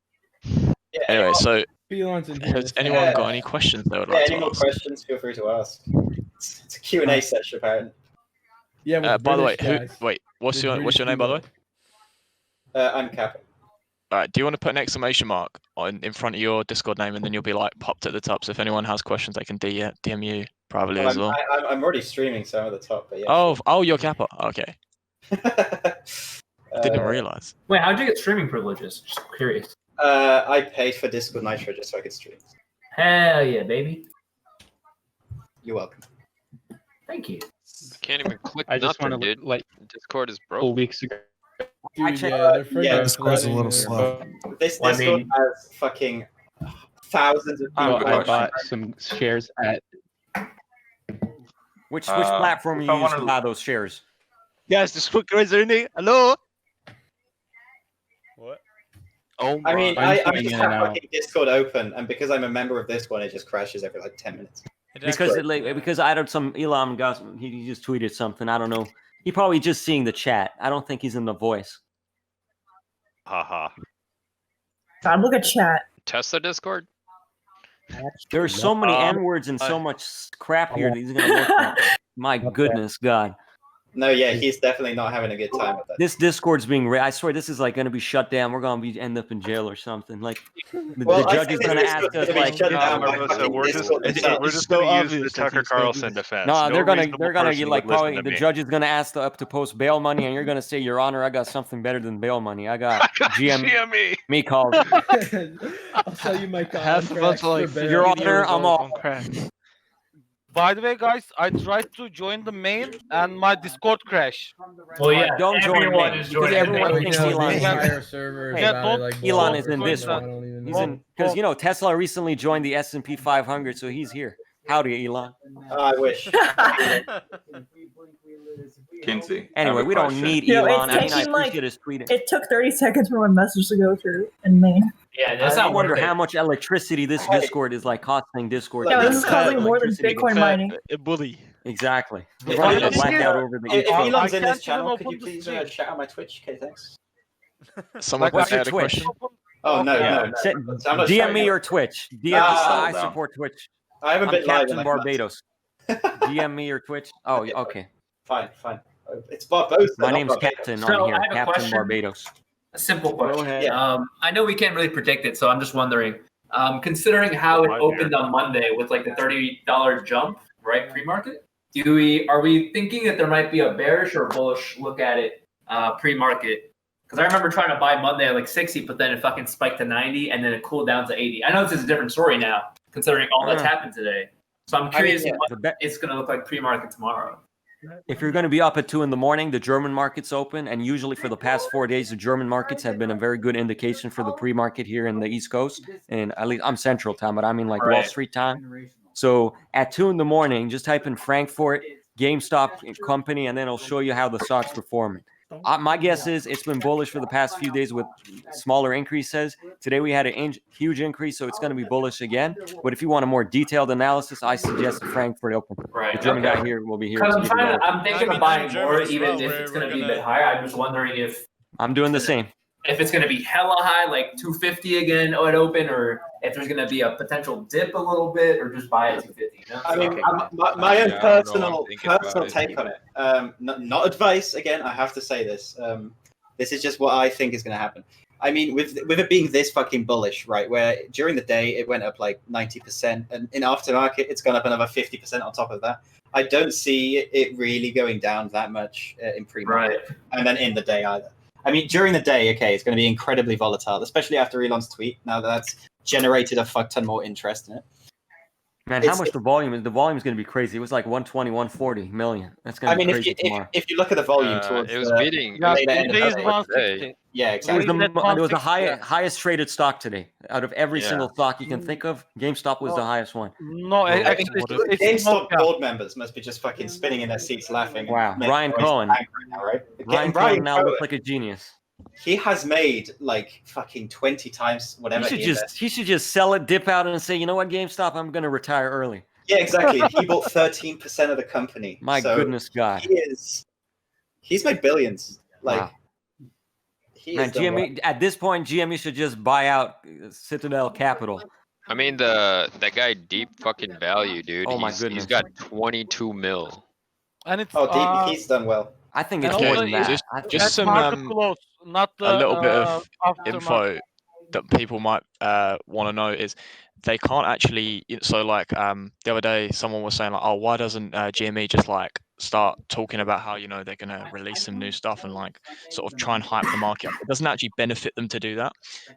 Yeah, Anyway, so Felon's in here. has anyone got any questions they would like to any more ask? questions, feel free to ask. It's a Q&A session, apparently. Yeah, by the way, what's your name, by the way? I'm Kappa. Alright, do you want to put an exclamation mark in front of your Discord name, and then you'll be like popped at the top, so if anyone has questions they can DM you privately as well. I'm already streaming, so I'm at the top, but yeah. Oh, you're Kappa. Okay. I didn't realize. Wait, how'd you get streaming privileges? Just curious. I paid for Discord Nitro just so I could stream. Hell yeah, baby. You're welcome. Thank you. I can't even click I just nothing, want to dude. like Discord is a couple broke. weeks ago. Dude, Discord's a little slow. This Discord has fucking thousands of people. I bought some shares at. Which platform you use to buy those shares? Yes, this quick resume. Hello. What? Oh I mean, I just have fucking Discord open, and because I'm a member of this one, it just crashes every like 10 minutes. Because I don't some Elon got he just tweeted something. I don't know. He probably just seeing the chat. I don't think he's in the voice. Haha. God, look at chat. Tesla Discord? There's so many N-words and so much crap here that he's gonna look at. My goodness, God. No, yeah, he's definitely not having a good time with that. This Discord's being I swear this is like going to be shut down. We're going to end up in jail or something. Like the judge is going to ask us like, we're just going to use the Tucker Carlson defense. No, they're going to like probably the judge is going to ask up to post bail money, and you're going to say, Your Honor, I got something better than bail money. I got GME. Me called. I'll sell you my contract for bail. Your Honor, I'm all. By the way, guys, I tried to join the main and my Discord crashed. Well, yeah, don't join main because everyone thinks Elon is Elon is in this one. He's in because Tesla recently joined the S&P 500, so he's here. Howdy, Elon. I wish. Kinsey. Anyway, we don't need Elon. I appreciate his tweeting. It took 30 seconds for one message to go through in Maine. Yeah, that's I not wonder worth it. how much electricity this Discord is like costing Discord. Yeah, this is costing more than Bitcoin mining. A bully. Exactly. We're going to black out over the If Elon's in this channel, could you please shout out my Twitch? Okay, thanks. Someone What's your had a Twitch? question. Oh, no. DM me or Twitch. I support Twitch. I haven't been live in Captain like Barbados. DM me or Twitch. Oh, okay. Fine. It's Barbados. My name's Captain on here. Captain Barbados. A simple question. ahead. Yeah. I know we can't really predict it, so I'm just wondering. Considering how it opened on Monday with like the $30 jump, right, pre-market, are we thinking that there might be a bearish or bullish look at it pre-market? Because I remember trying to buy Monday at like 60, but then it fucking spiked to 90, and then it cooled down to 80. I know this is a different story now, considering all that's happened today. So I'm curious what it's going to look like pre-market tomorrow. If you're going to be up at 2 in the morning, the German market's open, and usually for the past 4 days, the German markets have been a very good indication for the pre-market here in the East Coast. And at least I'm Central Time, but I mean like Wall Street time. So at 2 in the morning, just type in Frankfurt GameStop company, and then it'll show you how the stock's performing. My guess is it's been bullish for the past few days with smaller increases. Today we had a huge increase, so it's going to be bullish again. But if you want a more detailed analysis, I suggest the Frankfurt Open. Right. The German guy here will be here. I'm thinking of buying more, even if it's going to be a bit higher. I'm just wondering if I'm doing the same. If it's going to be hella high, like 250 again at open, or if there's going to be a potential dip a little bit, or just buy at 250. You know? I mean, my own personal take on it. Not advice. Again, I have to say this. This is just what I think is going to happen. I mean, with it being this fucking bullish, right? Where during the day it went up like 90%, and in aftermarket it's gone up another 50% on top of that. I don't see it really going down that much in pre-market, and then in the day either. I mean, during the day, okay, it's going to be incredibly volatile, especially after Elon's tweet. Now that's generated a fuck ton more interest in it. Man, how much the volume is? The volume is going to be crazy. It was like 120, 140 million. That's going to be crazy tomorrow. If you look at the volume towards it was the beating. later end of Today is the day, 160. yeah, It was exactly. the highest traded stock today. Out of every single stock you can think of, GameStop was the highest one. No, I actually, think the GameStop board members must be just fucking spinning in their seats laughing. Wow, and Ryan Cohen. right now, right? Ryan Cohen now looks like a genius. He has made like fucking 20 times whatever He should just sell it, dip out, and say, you know what, GameStop, I'm going to retire early. Yeah, exactly. He bought 13% of the company. My goodness, God. He's made billions. Like, wow. Man, GME at this point, GME should just buy out Citadel Capital. I mean, that guy Deep fucking Value, dude. Oh my goodness. He's got 22 mil. And it's Deep, he's done well. I think it's more than that. Just some not a little bit of info that people might want to know is they can't actually. So like the other day, someone was saying like, oh, why doesn't GME just like start talking about how they're gonna release some new stuff and like sort of try and hype the market up? It doesn't actually benefit them to do that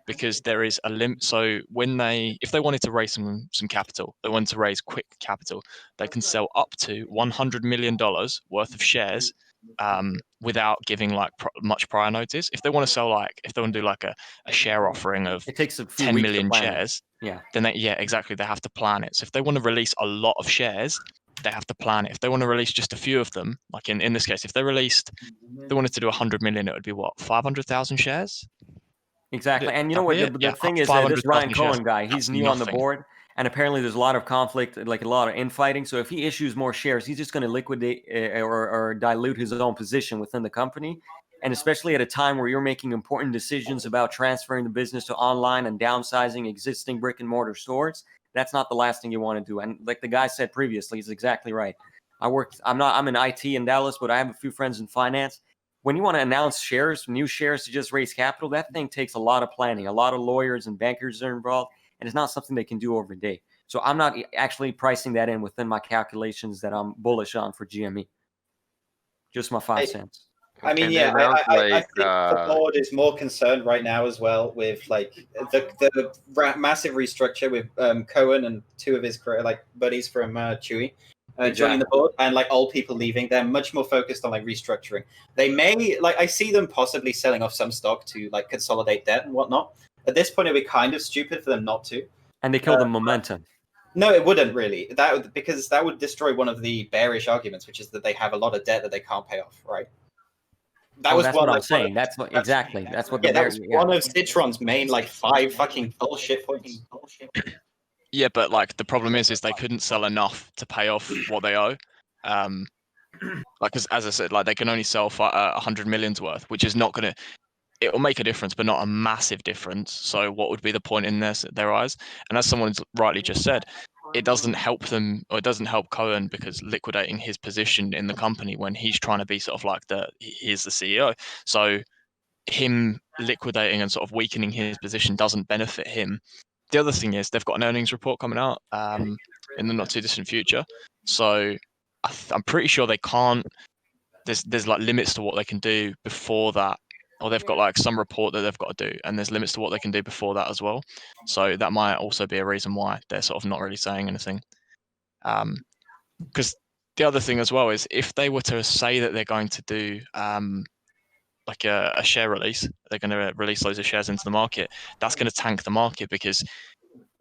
because there is a limit. So if they wanted to raise some capital, they wanted to raise quick capital, they can sell up to $100 million worth of shares without giving like much prior notice. If they want to sell if they want to do like a share offering of it takes a few 10 weeks million to plan shares, then exactly, they have to plan it. So if they want to release a lot of shares, they have to plan it. If they want to release just a few of them, like in this case, if they wanted to do 100 million, it would be what, 500,000 shares? Exactly. And you know what the thing is, this Ryan Cohen guy, he's new on the board. And apparently there's a lot of conflict, like a lot of infighting. So if he issues more shares, he's just going to liquidate or dilute his own position within the company. And especially at a time where you're making important decisions about transferring the business to online and downsizing existing brick and mortar stores, that's not the last thing you want to do. And like the guy said previously, he's exactly right. I'm in IT in Dallas, but I have a few friends in finance. When you want to announce new shares to just raise capital, that thing takes a lot of planning. A lot of lawyers and bankers are involved. And it's not something they can do over a day. So I'm not actually pricing that in within my calculations that I'm bullish on for GME. Just my 5 cents. I mean, I think the board is more concerned right now as well with like the massive restructure with Cohen and two of his buddies from Chewy joining the board, and like old people leaving. They're much more focused on like restructuring. They may I see them possibly selling off some stock to like consolidate debt and whatnot. At this point, it would be kind of stupid for them not to. And they kill the momentum. No, it wouldn't really. Because that would destroy one of the bearish arguments, which is that they have a lot of debt that they can't pay off, right? That's what I'm saying. That's what that was one of Citron's main 5 fucking bullshit points. Yeah, but like the problem is they couldn't sell enough to pay off what they owe. Like as I said, like they can only sell 100 million's worth, which is not gonna. It will make a difference, but not a massive difference. So what would be the point in their eyes? And as someone's rightly just said, it doesn't help them, or it doesn't help Cohen because liquidating his position in the company when he's trying to be sort of like he's the CEO. So him liquidating and sort of weakening his position doesn't benefit him. The other thing is they've got an earnings report coming out in the not too distant future. So I'm pretty sure they can't. There's like limits to what they can do before that. Or they've got like some report that they've got to do, and there's limits to what they can do before that as well. So that might also be a reason why they're sort of not really saying anything. Because the other thing as well is if they were to say that they're going to do like a share release, they're going to release loads of shares into the market, that's going to tank the market because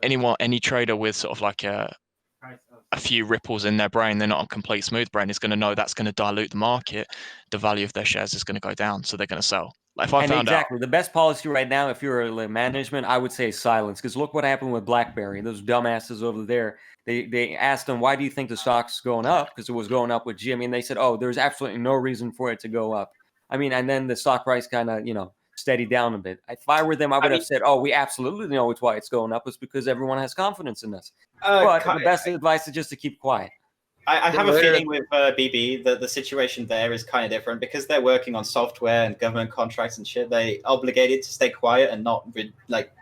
any trader with sort of like a few ripples in their brain, they're not a complete smooth brain, is going to know that's going to dilute the market. The value of their shares is going to go down, so they're going to sell. Like if I found out the best policy right now, if you're a management, I would say silence. Because look what happened with BlackBerry. Those dumbasses over there. They asked them, why do you think the stock's going up? Because it was going up with GME, and they said, oh, there's absolutely no reason for it to go up. I mean, and then the stock price kind of steadied down a bit. If I were them, I would have said, oh, we absolutely know it's why it's going up. It's because everyone has confidence in us. But the best advice is just to keep quiet. I have a feeling with BB that the situation there is kind of different because they're working on software and government contracts and shit. They obligated to stay quiet and not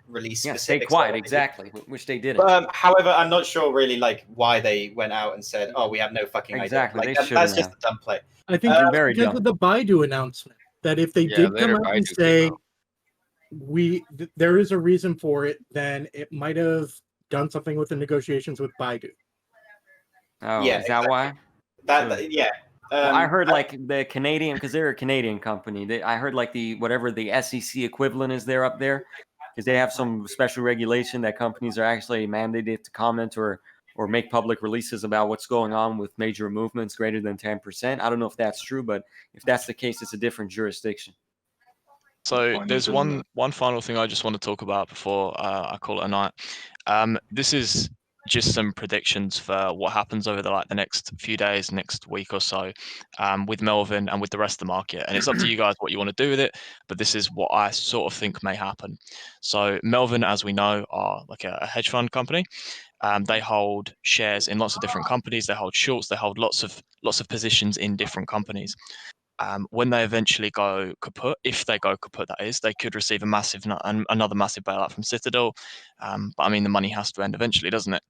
release specific. Stay quiet, exactly, which they didn't. However, I'm not sure really why they went out and said, "Oh, we have no fucking idea." That's just a dumb play. I think because of the Baidu announcement that if they did come out and say there is a reason for it, then it might have done something with the negotiations with Baidu. Oh, Yeah, is that why? Yeah. Well, I heard like the Canadian, because they're a Canadian company. I heard like whatever the SEC equivalent is there up there, because they have some special regulation that companies are actually mandated to comment or make public releases about what's going on with major movements greater than 10%. I don't know if that's true, but if that's the case, it's a different jurisdiction. So there's one final thing I just want to talk about before I call it a night. This is just some predictions for what happens over the next few days, next week or so, with Melvin and with the rest of the market. And it's up to you guys what you want to do with it, but this is what I sort of think may happen. So Melvin, as we know, are like a hedge fund company. They hold shares in lots of different companies. They hold shorts. They hold lots of positions in different companies. When they eventually go kaput, if they go kaput, that is, they could receive another massive bailout from Citadel. But I mean, the money has to end eventually, doesn't it?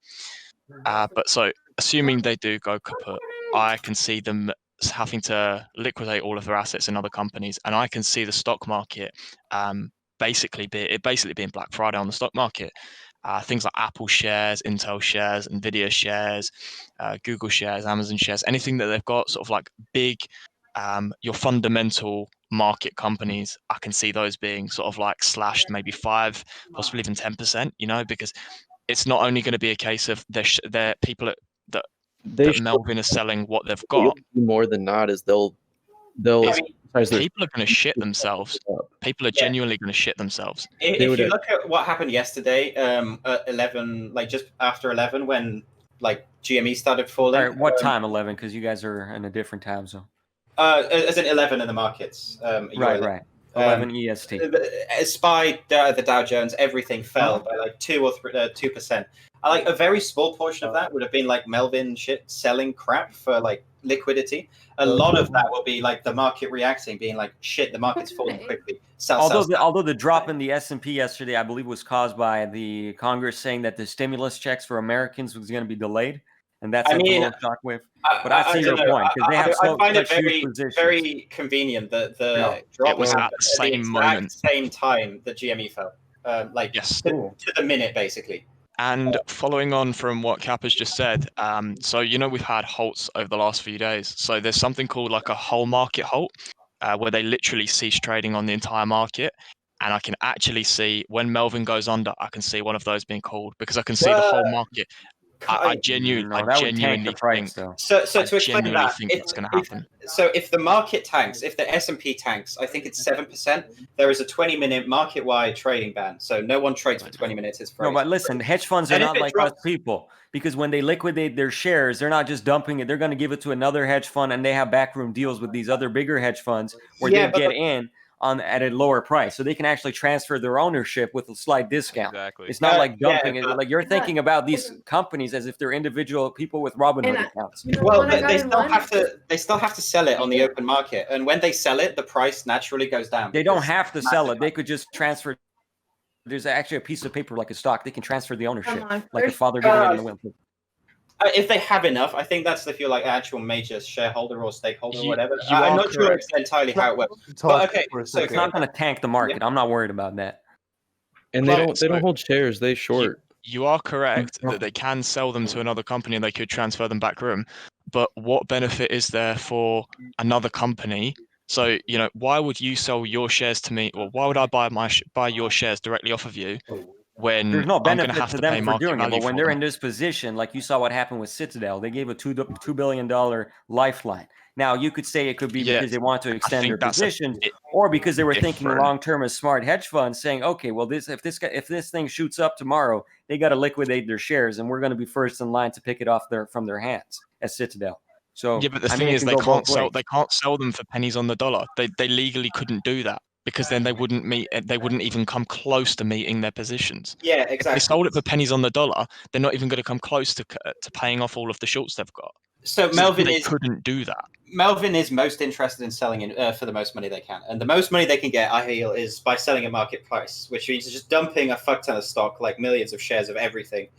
But so, assuming they do go kaput, I can see them having to liquidate all of their assets in other companies, and I can see the stock market basically being Black Friday on the stock market. Things like Apple shares, Intel shares, Nvidia shares, Google shares, Amazon shares, anything that they've got sort of like big, your fundamental market companies, I can see those being sort of like slashed maybe 5, possibly even 10%, because it's not only going to be a case of their people that Melvin is selling what they've got. More than not is they'll people are going to shit themselves. People are genuinely going to shit themselves. If you look at what happened yesterday, at 11, like just after 11, when like GME started falling. All right, what time 11? Because you guys are in a different time zone. As in 11 in the markets. Right. 11 EST. SPY, the Dow Jones, everything fell by like 2 or 2%. Like a very small portion of that would have been like Melvin shit selling crap for like liquidity. A lot of that will be like the market reacting, being like, shit, the market's falling quickly. Although the drop in the S&P yesterday, I believe, was caused by the Congress saying that the stimulus checks for Americans was going to be delayed, and that's a little shockwave. But I see your point, because they have I find it very convenient that the drop was at the same moment, same time that GME fell, to the minute, basically. And following on from what Cap has just said, so we've had halts over the last few days. So there's something called like a whole market halt, where they literally cease trading on the entire market. And I can actually see when Melvin goes under, I can see one of those being called, because I can see the whole market. I genuinely think. So to explain that, think that's going to happen. So if the market tanks, if the S&P tanks, I think it's 7%. There is a 20-minute market-wide trading ban, so no one trades for 20 minutes. It's no, but listen, hedge funds are not like us people, because when they liquidate their shares, they're not just dumping it. They're going to give it to another hedge fund, and they have backroom deals with these other bigger hedge funds where they get in at a lower price, so they can actually transfer their ownership with a slight discount. Exactly. It's not like dumping it. Like you're thinking about these companies as if they're individual people with Robinhood accounts. Well, they still have to sell it on the open market, and when they sell it, the price naturally goes down. They don't have to sell it. They could just transfer. There's actually a piece of paper like a stock. They can transfer the ownership, like a father giving it in the will. If they have enough, I think that's if you're like actual major shareholder or stakeholder or whatever. I'm not sure entirely how it works. But okay, so it's not going to tank the market. I'm not worried about that. And they don't hold shares. They short. You are correct that they can sell them to another company and they could transfer them back room. But what benefit is there for another company? So why would you sell your shares to me, or why would I buy your shares directly off of you? When there's no benefit have to to them for doing it, but when they're them. in this position, like you saw what happened with Citadel, they gave a $2 billion lifeline. Now you could say it could be because they want to extend their position, or because they were thinking long term as smart hedge funds, saying, okay, well, if this thing shoots up tomorrow, they got to liquidate their shares, and we're going to be first in line to pick it off from their hands at Citadel. So yeah, but the thing is, they can't sell them for pennies on the dollar. They legally couldn't do that, because then they wouldn't even come close to meeting their positions. Yeah, exactly. If they sold it for pennies on the dollar, they're not even going to come close to paying off all of the shorts they've got. So Melvin couldn't do that. Melvin is most interested in selling for the most money they can, and the most money they can get, I feel, is by selling at market price, which means just dumping a fuck ton of stock, like millions of shares of everything,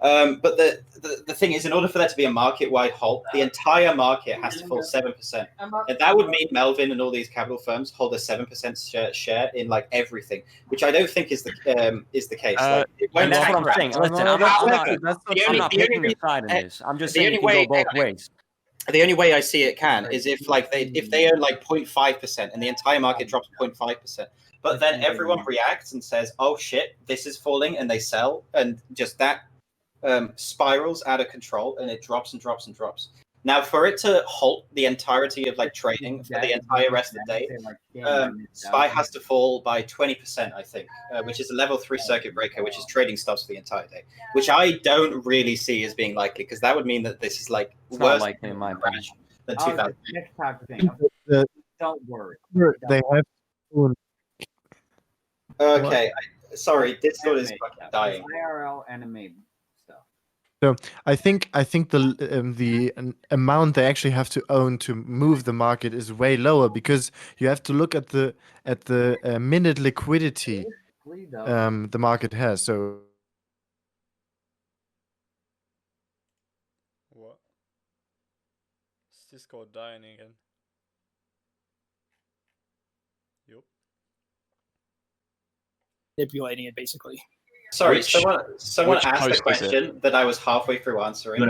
But the thing is, in order for there to be a market-wide halt, the entire market has to fall 7%, and that would mean Melvin and all these capital firms hold a 7% share in like everything, which I don't think is the case. And that's what I'm saying. Listen, I'm not picking a side in this. I'm just saying it can go both ways. The only way I see it can is if they own like 0.5% and the entire market drops 0.5%. But then everyone reacts and says, "Oh shit, this is falling," and they sell, and just that spirals out of control, and it drops and drops and drops. Now, for it to halt the entirety of like trading for the entire rest of the day, SPY has to fall by 20%, I think, which is a level 3 circuit breaker, which is trading stops for the entire day, which I don't really see as being likely, because that would mean that this is like worse likely in my opinion than 2000. Next type of thing. Don't worry. They have. Okay, sorry, Discord is fucking dying. IRL anime stuff. So I think the amount they actually have to own to move the market is way lower, because you have to look at the minute liquidity the market has. So What? Is Discord dying again? Yup. Manipulating it basically. Sorry, someone asked a question that I was halfway through answering.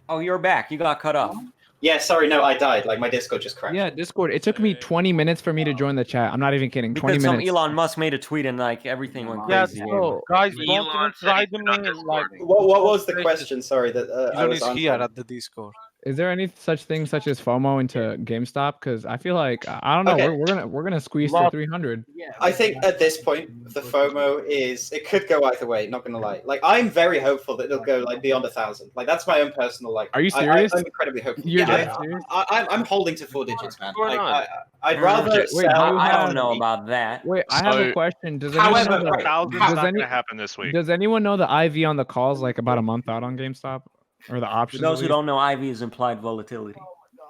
Oh, you're back. You got cut off. Yeah, sorry, no, I died. Like my Discord just crashed. Yeah, Discord. It took me 20 minutes for me to join the chat. I'm not even kidding. 20 Because some minutes. Elon Musk made a tweet and like everything went Yeah, crazy. so guys, don't even try to me like. What was the question? Sorry, that I was here answering. at the Discord. Is there any such thing such as FOMO into GameStop? Because I feel like I don't know. Okay. We're gonna squeeze for 300. I think at this point the FOMO is it could go either way. Not gonna lie. Like I'm very hopeful that it'll go like beyond 1,000. Like that's my own personal like. Are you serious? I'm incredibly hopeful. You're Yeah, dead serious? I'm holding to 4 digits, man. What's going on? I'd rather. Wait, I don't know about that. Wait, I have a question. Does anyone know the, Thousand's not gonna happen this week. does anyone know the IV on the calls like about a month out on GameStop, or the For options? those who don't know, IV is implied volatility.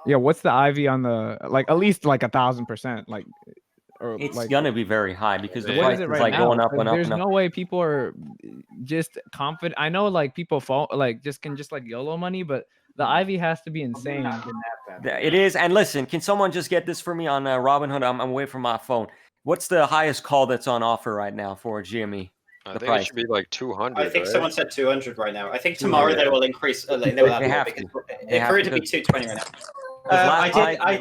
Yeah, what's the IV on the like at least like 1,000%? Like, or It's like gonna be very high because the what price is is it right like now? going up and up There's and up. no way people are just confident. I know like people fall like can just like YOLO money, but the IV has to be insane. It is. And listen, can someone just get this for me on Robinhood? I'm away from my phone. What's the highest call that's on offer right now for GME? I think it should be like 200. I think right? someone said 200 right now. I think tomorrow they will increase. They will They have because to. for it to be 220 right now.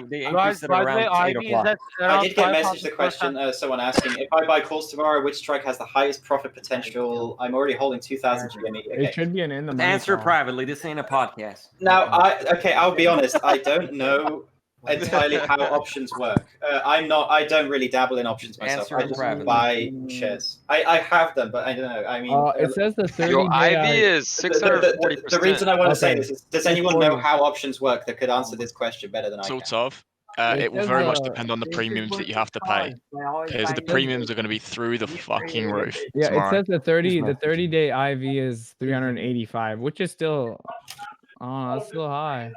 They increased it around 8 o'clock. I did get a message. The question, someone asking, if I buy calls tomorrow, which strike has the highest profit potential? I'm already holding 2,000 GME. Okay. It should be an in the money Answer call. privately. This ain't a podcast. Now, I'll be honest. I don't know entirely how options work. I don't really dabble in options myself. Answer I just privately. buy shares. I have them, but I don't know. I mean, It says the 30 Your day IV is 640%. the reason I want to say Okay. this is, does anyone know how options work that could answer this question better than I can? Sort of. It will very much depend on the premiums that you have to pay, because the premiums are going to be through the fucking roof. Yeah, tomorrow. it says the 30 day IV is 385, which is still that's still high.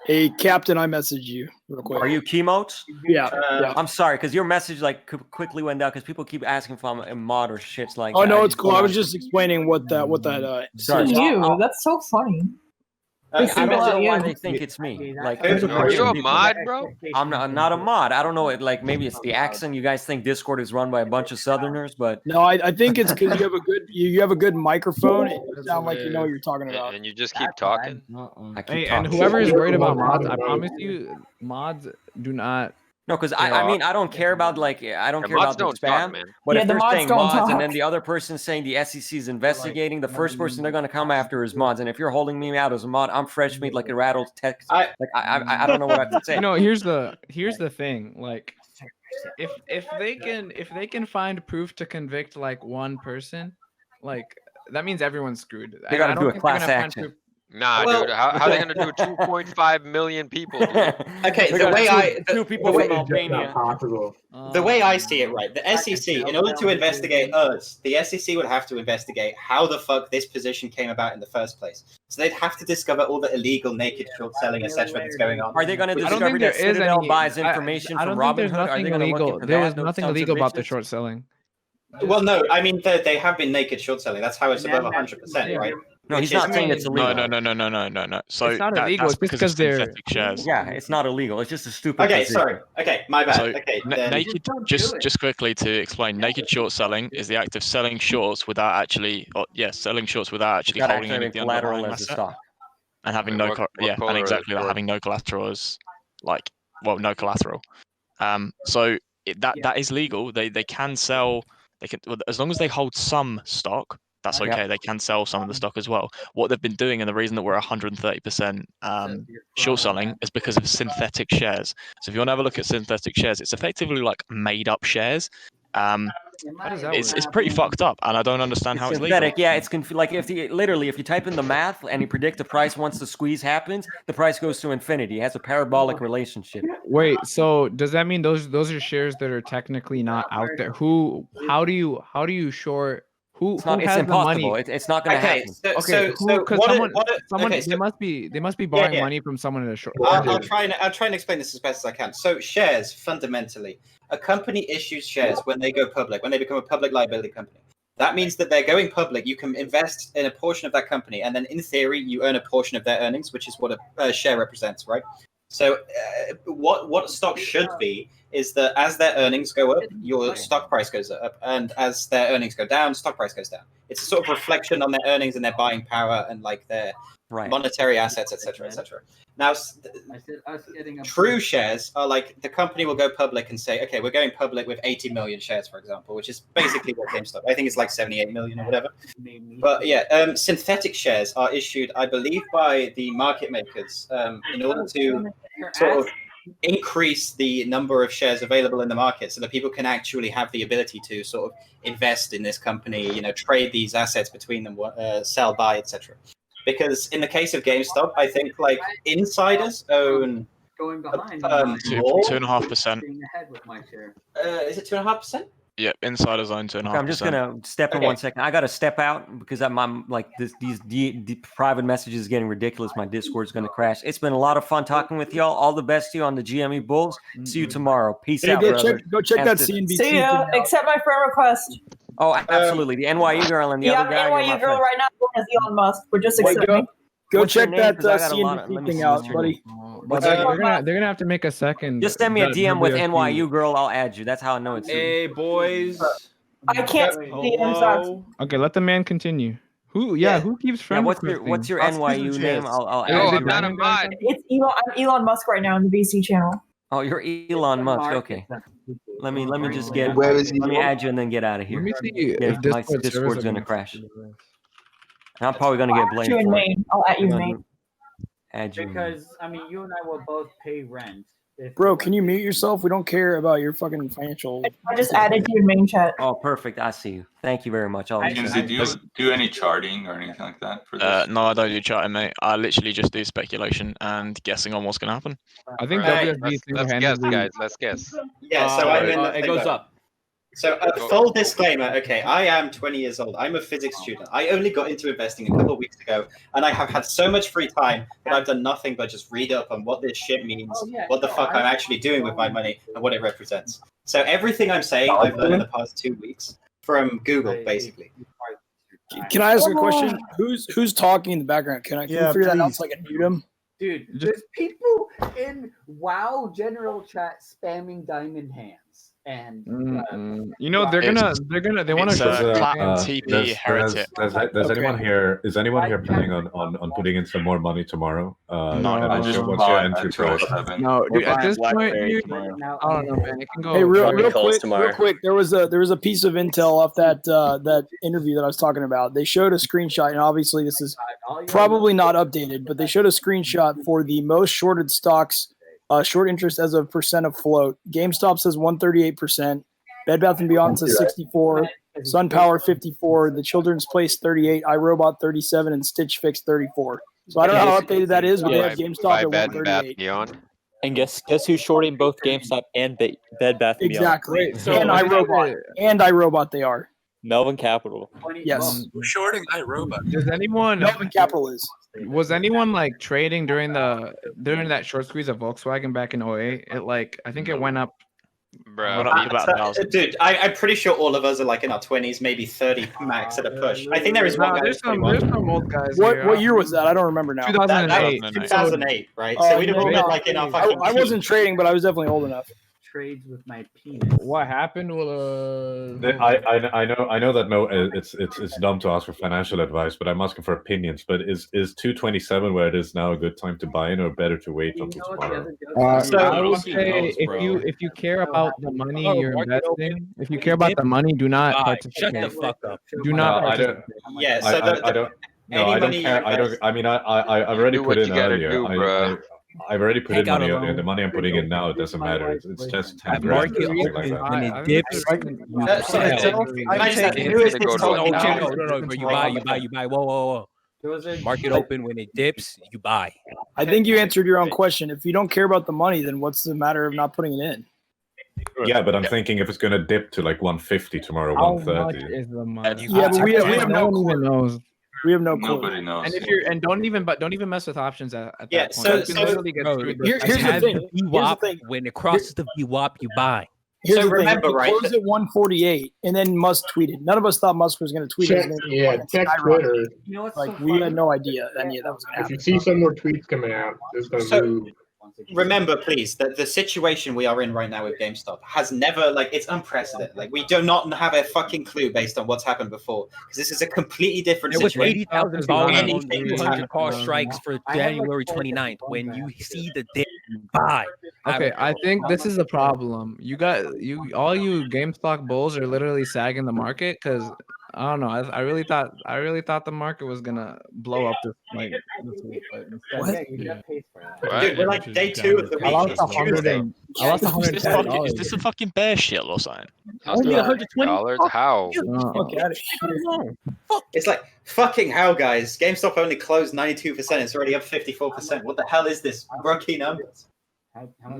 Hey, Captain, I messaged you real quick. Are you Chemotes? Yeah. Yeah. I'm sorry, because your message like quickly went down because people keep asking if I'm a mod or shits like Oh that. no, it's cool. I was just explaining what that Sorry. You. That's so funny. I don't know why they think it's me. Like, Are you a mod, bro? I'm not a mod. I don't know. Like maybe it's the accent. You guys think Discord is run by a bunch of Southerners, but No, I think it's because you have a good microphone. It sounds like you know what you're talking about. And you just keep talking. I keep Hey, and talking. whoever is worried about mods, I promise you, mods do not. No, because I mean I don't care about like I don't care mods about the don't talk, spam. man. But Yeah, if the they're mods saying don't mods and then talk. the other person saying the SEC is investigating, the first person they're gonna come after is mods. And if you're holding me out as a mod, I'm fresh meat like a rattled text. I don't know what I have to say. You know, here's the thing. Like, if they can find proof to convict like one person, like that means everyone's screwed. They gotta I don't do a think they're gonna class find action. proof- Nah, Well- dude. How are they gonna do 2.5 million people? Dude? Okay, They the got way two people from Albania. The way I see it, right, the SEC, in order to investigate us, the SEC would have to investigate how the fuck this position came about in the first place. So they'd have to discover all the illegal naked short selling, etc. that's going on. Are they going to I don't discover think there that is Citadel any. buys information I from don't think there's Robinhood? Are nothing they going to look illegal. into There that? was Those nothing sons of illegal about the bitches? short selling. Well, no, I mean they have been naked short selling. That's how it's above 100%, right? No, he's not saying it's illegal. No. So It's not that, illegal. that's It's just because of they're synthetic shares. Yeah, it's not illegal. It's just a stupid. Okay, position. sorry. Okay, my bad. So Okay, then... naked. Just quickly to explain, naked short selling is the act of selling shorts without actually, selling shorts without actually Without holding any of the collateral underlying as a asset. stock. And having Wait, and exactly that, having no collateral as no collateral. So that is legal. They can sell. They can, as long as they hold some stock. That's okay. Yep. They can sell some of the stock as well. What they've been doing, and the reason that we're 130% short selling, is because of synthetic shares. So if you want to have a look at synthetic shares, it's effectively like made up shares. It's pretty fucked up, and I don't understand how it's legal. Synthetic, yeah, it's like if you type in the math and you predict the price once the squeeze happens, the price goes to infinity. It has a parabolic relationship. Wait, so does that mean those are shares that are technically not out there? How do you short? Who It's has impossible. the money? It's not going to happen. They must be borrowing money from someone in a short. I'll try and explain this as best as I can. So shares, fundamentally, a company issues shares when they go public, when they become a public liability company. That means that they're going public. You can invest in a portion of that company, and then in theory, you earn a portion of their earnings, which is what a share represents, right? So what stock should be is that as their earnings go up, your stock price goes up, and as their earnings go down, stock price goes down. It's a sort of reflection on their earnings and their buying power and like their monetary assets, etc., etc. Now, true shares are like the company will go public and say, okay, we're going public with 80 million shares, for example, which is basically what GameStop. I think it's like 78 million or whatever. But yeah, synthetic shares are issued, I believe, by the market makers in order to sort of increase the number of shares available in the market so that people can actually have the ability to sort of invest in this company, trade these assets between them, sell, buy, etc. Because in the case of GameStop, I think like insiders own going behind 2.5%. Is it 2.5%? Yeah, insiders own 2.5%. I'm just gonna step in 1 second. I gotta step out because I'm like these private messages is getting ridiculous. My Discord's gonna crash. It's been a lot of fun talking with y'all. All the best to you on the GME Bulls. See you tomorrow. Peace out, brother. Go check that CNBC. See ya. Accept my friend request. Oh, absolutely. The NYU girl and the other guy. NYU girl right now is Elon Musk. We're just accepting. Go check that CNBC thing out, buddy. They're gonna have to make a second. Just send me a DM with NYU girl. I'll add you. That's how I know it's. Hey boys. I can't see DMs. Okay, let the man continue. Who keeps friend requesting? What's your NYU name? I'll add I'm not invited. It's Elon. I'm Elon Musk right now on the VC channel. Oh, you're Elon Musk. Okay. Let me just get. Where is he? Let me add you and then get out of here. Let me see Yeah, if my Discord's gonna crash. I'm probably gonna get blamed You in for it. Maine. I'll add you in Maine. Add you. Because I mean, you and I will both pay rent. Bro, can you mute yourself? We don't care about your fucking financial. I just added you in main chat. Oh, perfect. I see you. Thank you very much. Mackenzie, do you do any charting or anything like that for this? No, I don't do charting, mate. I literally just do speculation and guessing on what's going to happen. I think Let's guess, guys. Let's guess. Yeah, so I'm in it goes up. So full disclaimer, okay, I am 20 years old. I'm a physics student. I only got into investing a couple of weeks ago, and I have had so much free time that I've done nothing but just read up on what this shit means, what the fuck I'm actually doing with my money, and what it represents. So everything I'm saying, I've learned in the past 2 weeks from Google, basically. Can I ask a question? Who's talking in the background? Can I figure that out so I can mute him? Dude, there's people in WoW general chat spamming diamond hands. And they want to TP heretic. Does anyone here planning on putting in some more money tomorrow? I just what's bought your entry price? No, dude, at this point, I don't know, man. It can go. Hey, real quick, there was a piece of intel off that interview that I was talking about. They showed a screenshot, and obviously this is probably not updated, but they showed a screenshot for the most shorted stocks. Short interest as a percent of float. GameStop says 138%. Bed Bath & Beyond says 64. SunPower 54. The Children's Place 38. iRobot 37. And Stitch Fix 34. So I don't know how updated that is, but they have GameStop at 138. And guess who's shorting both GameStop and Bed Bath & Beyond? Exactly. And iRobot they are. Melvin Capital. Yes. Who's shorting iRobot? Does anyone? Melvin Capital is. Was anyone like trading during that short squeeze of Volkswagen back in 08? I think it went up Bro. Went up about 1,000. Dude, I'm pretty sure all of us are like in our 20s, maybe 30 max at a push. I think there is one guy. There's some old guys. What year was that? I don't remember now. 2008. 2008, right? So we'd have all been like in our fucking. I wasn't trading, but I was definitely old enough. Trades with my penis. What happened? I know that it's dumb to ask for financial advice, but I'm asking for opinions. But is 227 where it is now a good time to buy in, or better to wait until tomorrow? So I would say if you care about the money you're investing, if you care about the money, do not participate. Shut the fuck up. Do not I participate. Yeah. So I don't. No, I don't care. I don't. I mean, I've already put in earlier. I've already put in money, and the money I'm putting in now, it doesn't matter. It's just 10 grand. Market Like open that. when it dips. You buy. Whoa. Market open when it dips, you buy. I think you answered your own question. If you don't care about the money, then what's the matter of not putting it in? Yeah, but I'm thinking if it's gonna dip to like 150 tomorrow, How 130. much is the money? Yeah, but we have no clue. We have no clue. Nobody knows. And don't even mess with options at that point. So You can literally get screwed. Here's the thing. VWAP, when it crosses the VWAP, you buy. Here's So the thing. remember, It right, closed at 148, and then Musk tweeted. None of us thought Musk was going to tweet. Check, check Twitter. You know what's Like so we funny? had no idea any of that was going to If you happen. see some more tweets coming out, just don't So- move. Remember, please, that the situation we are in right now with GameStop has never, like, it's unprecedented. Like, we do not have a fucking clue based on what's happened before, because this is a completely different There was situation. 80,000 volume on Anything can 200 happen. call strikes for January 29th. When you see the dip, you buy. Okay, I think this is the problem. All you GameStop bulls are literally sagging the market because I don't know. I really thought the market was gonna blow up this week, but instead, Dude, we're like day 2 of the week. I lost It's Tuesday. $110. Is this a fucking bear shit or something? Only $120? How? It's like, fucking hell, guys. GameStop only closed 92%. It's already up 54%. What the hell is this? Rookie numbers.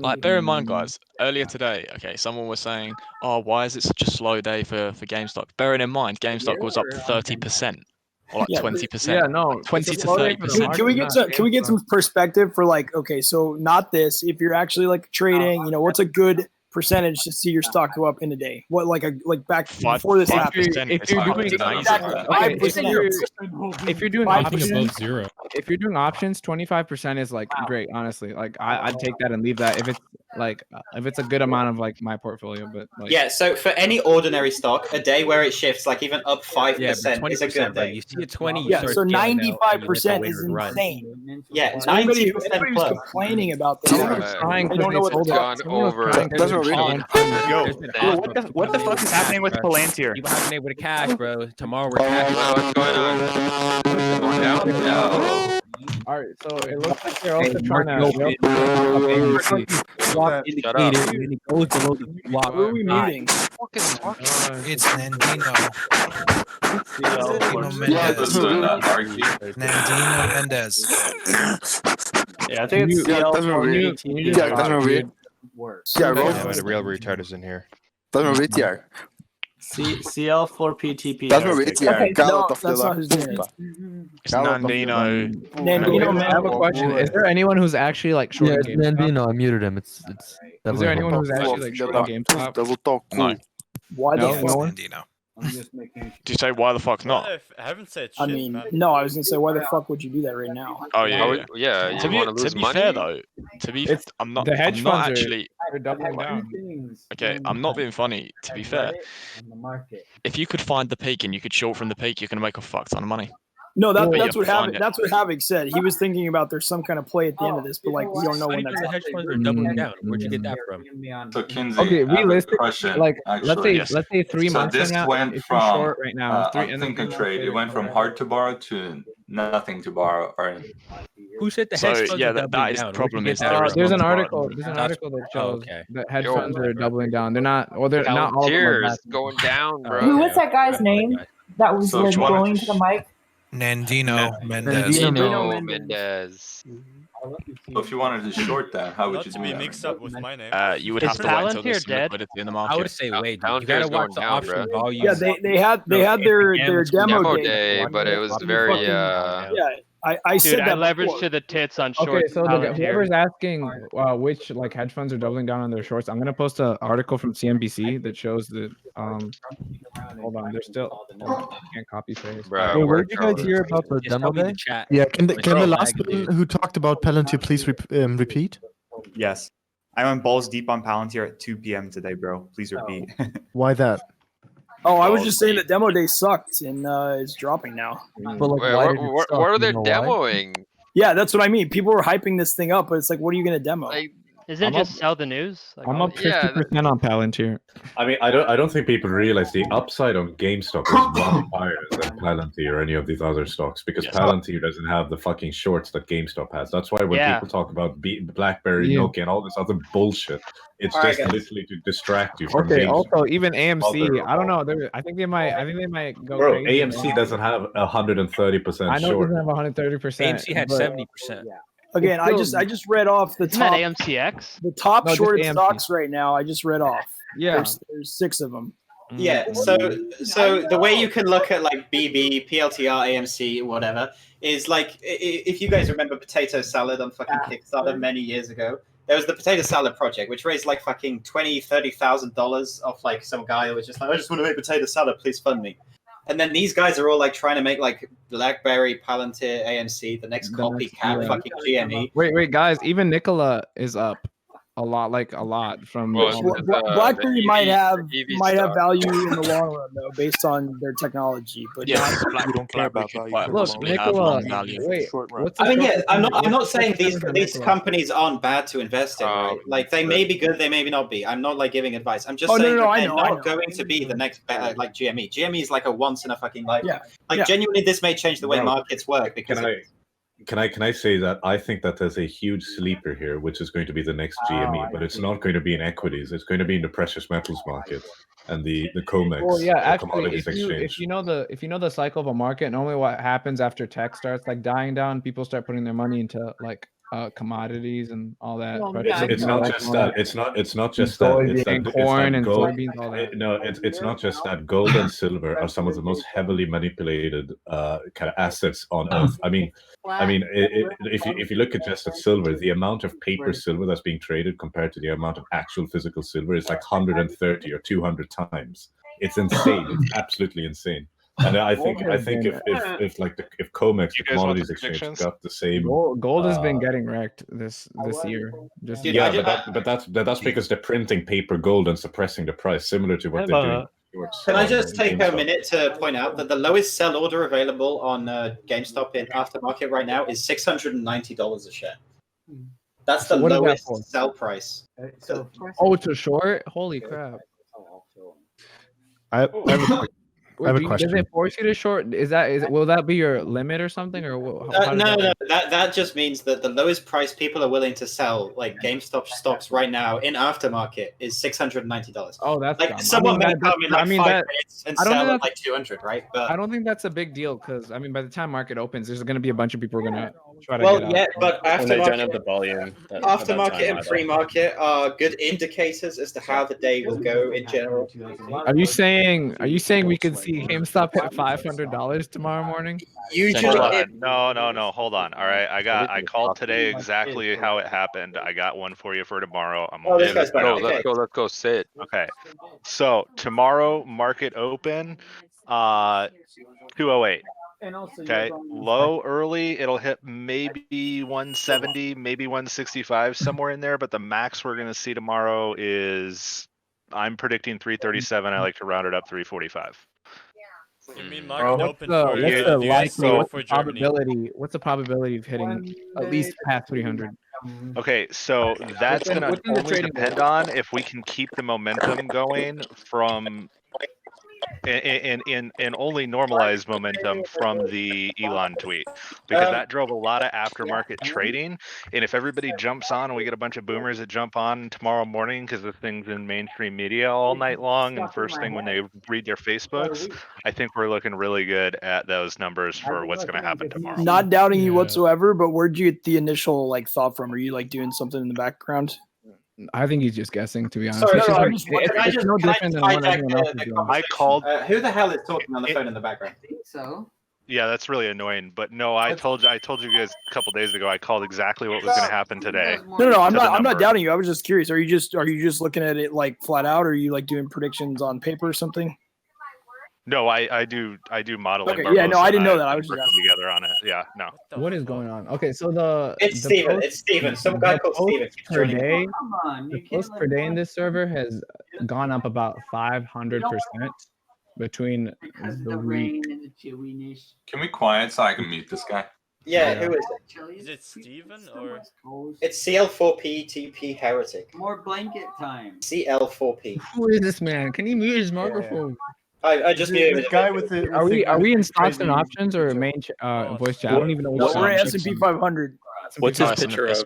Like, bear in mind, guys, earlier today, someone was saying, oh, why is it such a slow day for GameStop? Bearing in mind, GameStop was up 30%. Or like 20%. Yeah, no, like 20 to slow day for the 30%. market. Can we get some perspective for like, okay, so not this. If you're actually like trading, what's a good percentage to see your stock go up in a day? What like back before this happened? If you're doing options, if you're doing options, 25% is like great. Honestly, like I'd take that and leave that if it's a good amount of like my portfolio. But like, Yeah, so for any ordinary stock, a day where it shifts like even up 5% is a good day. You see a 20. Yeah, so 95% is insane. Yeah, Anybody 90% who's plus. complaining about this, Trying they don't know what it's gone over. What the fuck is happening with Palantir? You haven't able to cash, bro. Tomorrow we're cash. What's going on? Going down? No. all right, so it looks like they're also trying to. Shut up. Who are we muting? It's Nandino. Nandino Mendez. Yeah, I think it's doesn't read. Yeah, doesn't read. Yeah, the real retard is in here. Doesn't read here. CL for PTP. Doesn't read here. Okay, no, that's not his name. It's Nandino. Nandino, I have a question. Is there anyone who's actually like shorting GameStop? Nandino, I muted him. It's Is there anyone who's actually like shorting GameStop? No. Why the No one? I'm just making Do you say why the fuck not? I haven't said shit. I mean, no, I was gonna say, why the fuck would you do that right now? Oh yeah. Yeah, you want to lose be money? fair though, I'm not. The hedge I'm not funds actually. are doubling down. Okay, I'm not being funny. To be fair, if you could find the peak and you could short from the peak, you're gonna make a fuck ton of money. No, But that's you what have to find Havoc. it. That's what Havoc said. He was thinking about there's some kind of play at the end of this, but like we don't know when that's The hedge funds are doubling down. Where'd you get that from? So Kinsey, Okay, I have a realistic. question, Like actually. let's say 3 So months this from now, went if from you're short right now, I'm thinking trade. It went from hard to borrow to nothing to borrow. Or Who said the So, hedge funds yeah, are that doubling is the down? problem Where'd is you get that there from? is there's an article that shows that hedge funds are doubling down. They're not. Well, they're not all of them. Are Cheers, back. going down, bro. Who was that guy's name that was So like which one? going to the mic? Nandino Mendez. Nandino Mendez. so if you wanted to short that, how would Not you to do be that? mixed up with my name. You would Is have to wait until Palantir there's dead? liquidity in the market. I would say wait. You Palantir's gotta watch going the down, option volume. Yeah, they had their demo Demo day. day, but it was very Yeah, I said that leverage before. to the tits on Okay, shorts. so whoever's asking which like hedge funds are doubling down on their shorts, I'm gonna post an article from CNBC that shows that. Hold on, there's still can't copy paste. Bro, Wait, where did you guys hear about the demo day? Yeah, can the last one who talked about Palantir please repeat? Yes. I went balls deep on Palantir at 2 p.m. today, bro. Please repeat. Why that? Oh, I was just saying that demo day sucked and it's dropping now. But like, what are they demoing? Yeah, that's what I mean. People were hyping this thing up, but it's like, what are you going to demo? Isn't it just sell the news? Like, I'm up 50% on Palantir. I mean, I don't think people realize the upside on GameStop is much higher than Palantir or any of these other stocks because Palantir doesn't have the fucking shorts that GameStop has. That's why when people talk about BlackBerry, Nokia, and all this other bullshit, it's just literally to distract you from GameStop. Also, even AMC, I don't know. I think they might go Bro, crazy. AMC doesn't have 130% I know short. it doesn't have 130%. AMC had 70%. Again, I just read off the Isn't top. that AMCX? The top No, just shorted AMC. stocks right now. I just read off. Yeah. There's 6 of them. Yeah, so the way you can look at like BB, PLTR, AMC, whatever, is like if you guys remember potato salad on fucking Kickstarter many years ago, there was the potato salad project, which raised like fucking $20,000-$30,000 off like some guy who was just like, I just want to make potato salad, please fund me. And then these guys are all like trying to make like BlackBerry, Palantir, AMC, the next copycat, fucking GME. Wait, guys. Even Nikola is up a lot from. BlackBerry might have value in the long run though, based on their technology. But we don't care about value. Look, Nikola. Wait, I mean, yeah, I'm not saying these companies aren't bad to invest in, right? Like they may be good, they may not be. I'm not like giving advice. I'm just saying they're not going to be the next like GME. GME is like a once in a fucking lifetime. Genuinely, this may change the way markets work because. Can I say that I think that there's a huge sleeper here, which is going to be the next GME, but it's not going to be in equities. It's going to be in the precious metals market and the COMEX. Well, yeah, actually, commodities if exchange. you know the cycle of a market, normally what happens after tech starts like dying down, people start putting their money into like commodities and all that. It's not just that. It's not just that. It's that corn and gold. Soybeans, all that. No, it's not just that. Gold and silver are some of the most heavily manipulated kind of assets on earth. I mean, if you look at just at silver, the amount of paper silver that's being traded compared to the amount of actual physical silver is like 130 or 200 times. It's insane. It's absolutely insane. And I think if COMEX, the commodities exchange, got the same. Gold has been getting wrecked this year. But that's because they're printing paper gold and suppressing the price, similar to what they're doing. Can I just take a minute to point out that the lowest sell order available on GameStop in aftermarket right now is $690 a share. That's the lowest sell price. To short? Holy crap! I have a question. Does it force you to short? Will that be your limit or something? Or no. That just means that the lowest price people are willing to sell like GameStop stocks right now in aftermarket is $690. Oh, that's like dumb. someone may come in like 5 minutes and sell at like 200, right? But I don't think that's a big deal because I mean, by the time market opens, there's going to be a bunch of people who are going to try to. But when they don't have the volume. Aftermarket and free market are good indicators as to how the day will go in general. Are you saying we could see GameStop hit $500 tomorrow morning? No. Hold on. All right, I called today exactly how it happened. I got one for you for tomorrow. Let's go sit. Okay, so tomorrow market open, 208. Okay, low early, it'll hit maybe 170, maybe 165, somewhere in there. But the max we're gonna see tomorrow is, I'm predicting 337. I like to round it up 345. You mean market open for Germany? What's the probability of hitting at least past 300? Okay, so that's gonna only depend on if we can keep the momentum going from in only normalized momentum from the Elon tweet, because that drove a lot of aftermarket trading. And if everybody jumps on and we get a bunch of boomers that jump on tomorrow morning because the thing's in mainstream media all night long, and first thing when they read their Facebooks, I think we're looking really good at those numbers for what's going to happen tomorrow. Not doubting you whatsoever, but where'd you get the initial like thought from? Are you like doing something in the background? I think he's just guessing, to be honest. It's no different than what everyone else is doing. I called. Who the hell is talking on the phone in the background? I think so. Yeah, that's really annoying. But no, I told you guys a couple days ago. I called exactly what was going to happen today. No, I'm not doubting you. I was just curious. Are you just looking at it like flat out, or are you like doing predictions on paper or something? No, I do modeling. Okay, yeah, no, I didn't know that. I was just working together on it. Yeah, no. What is going on? Okay, so It's Steven. It's Steven. Some guy called Steven keeps per joining. day, Come on, the post per day in this server has gone up about 500% between because of the the week. rain and the chilliness. Can we quiet so I can mute this guy? Yeah, who is it? Is it Steven or? It's CL4P TP Heretic. More blanket time. CL4P. Who is this man? Can he mute his microphone? I just muted This guy with the. Are we in stocks and options or main voice chat? I don't even know No, which we're one. S&P 500. What's his picture of?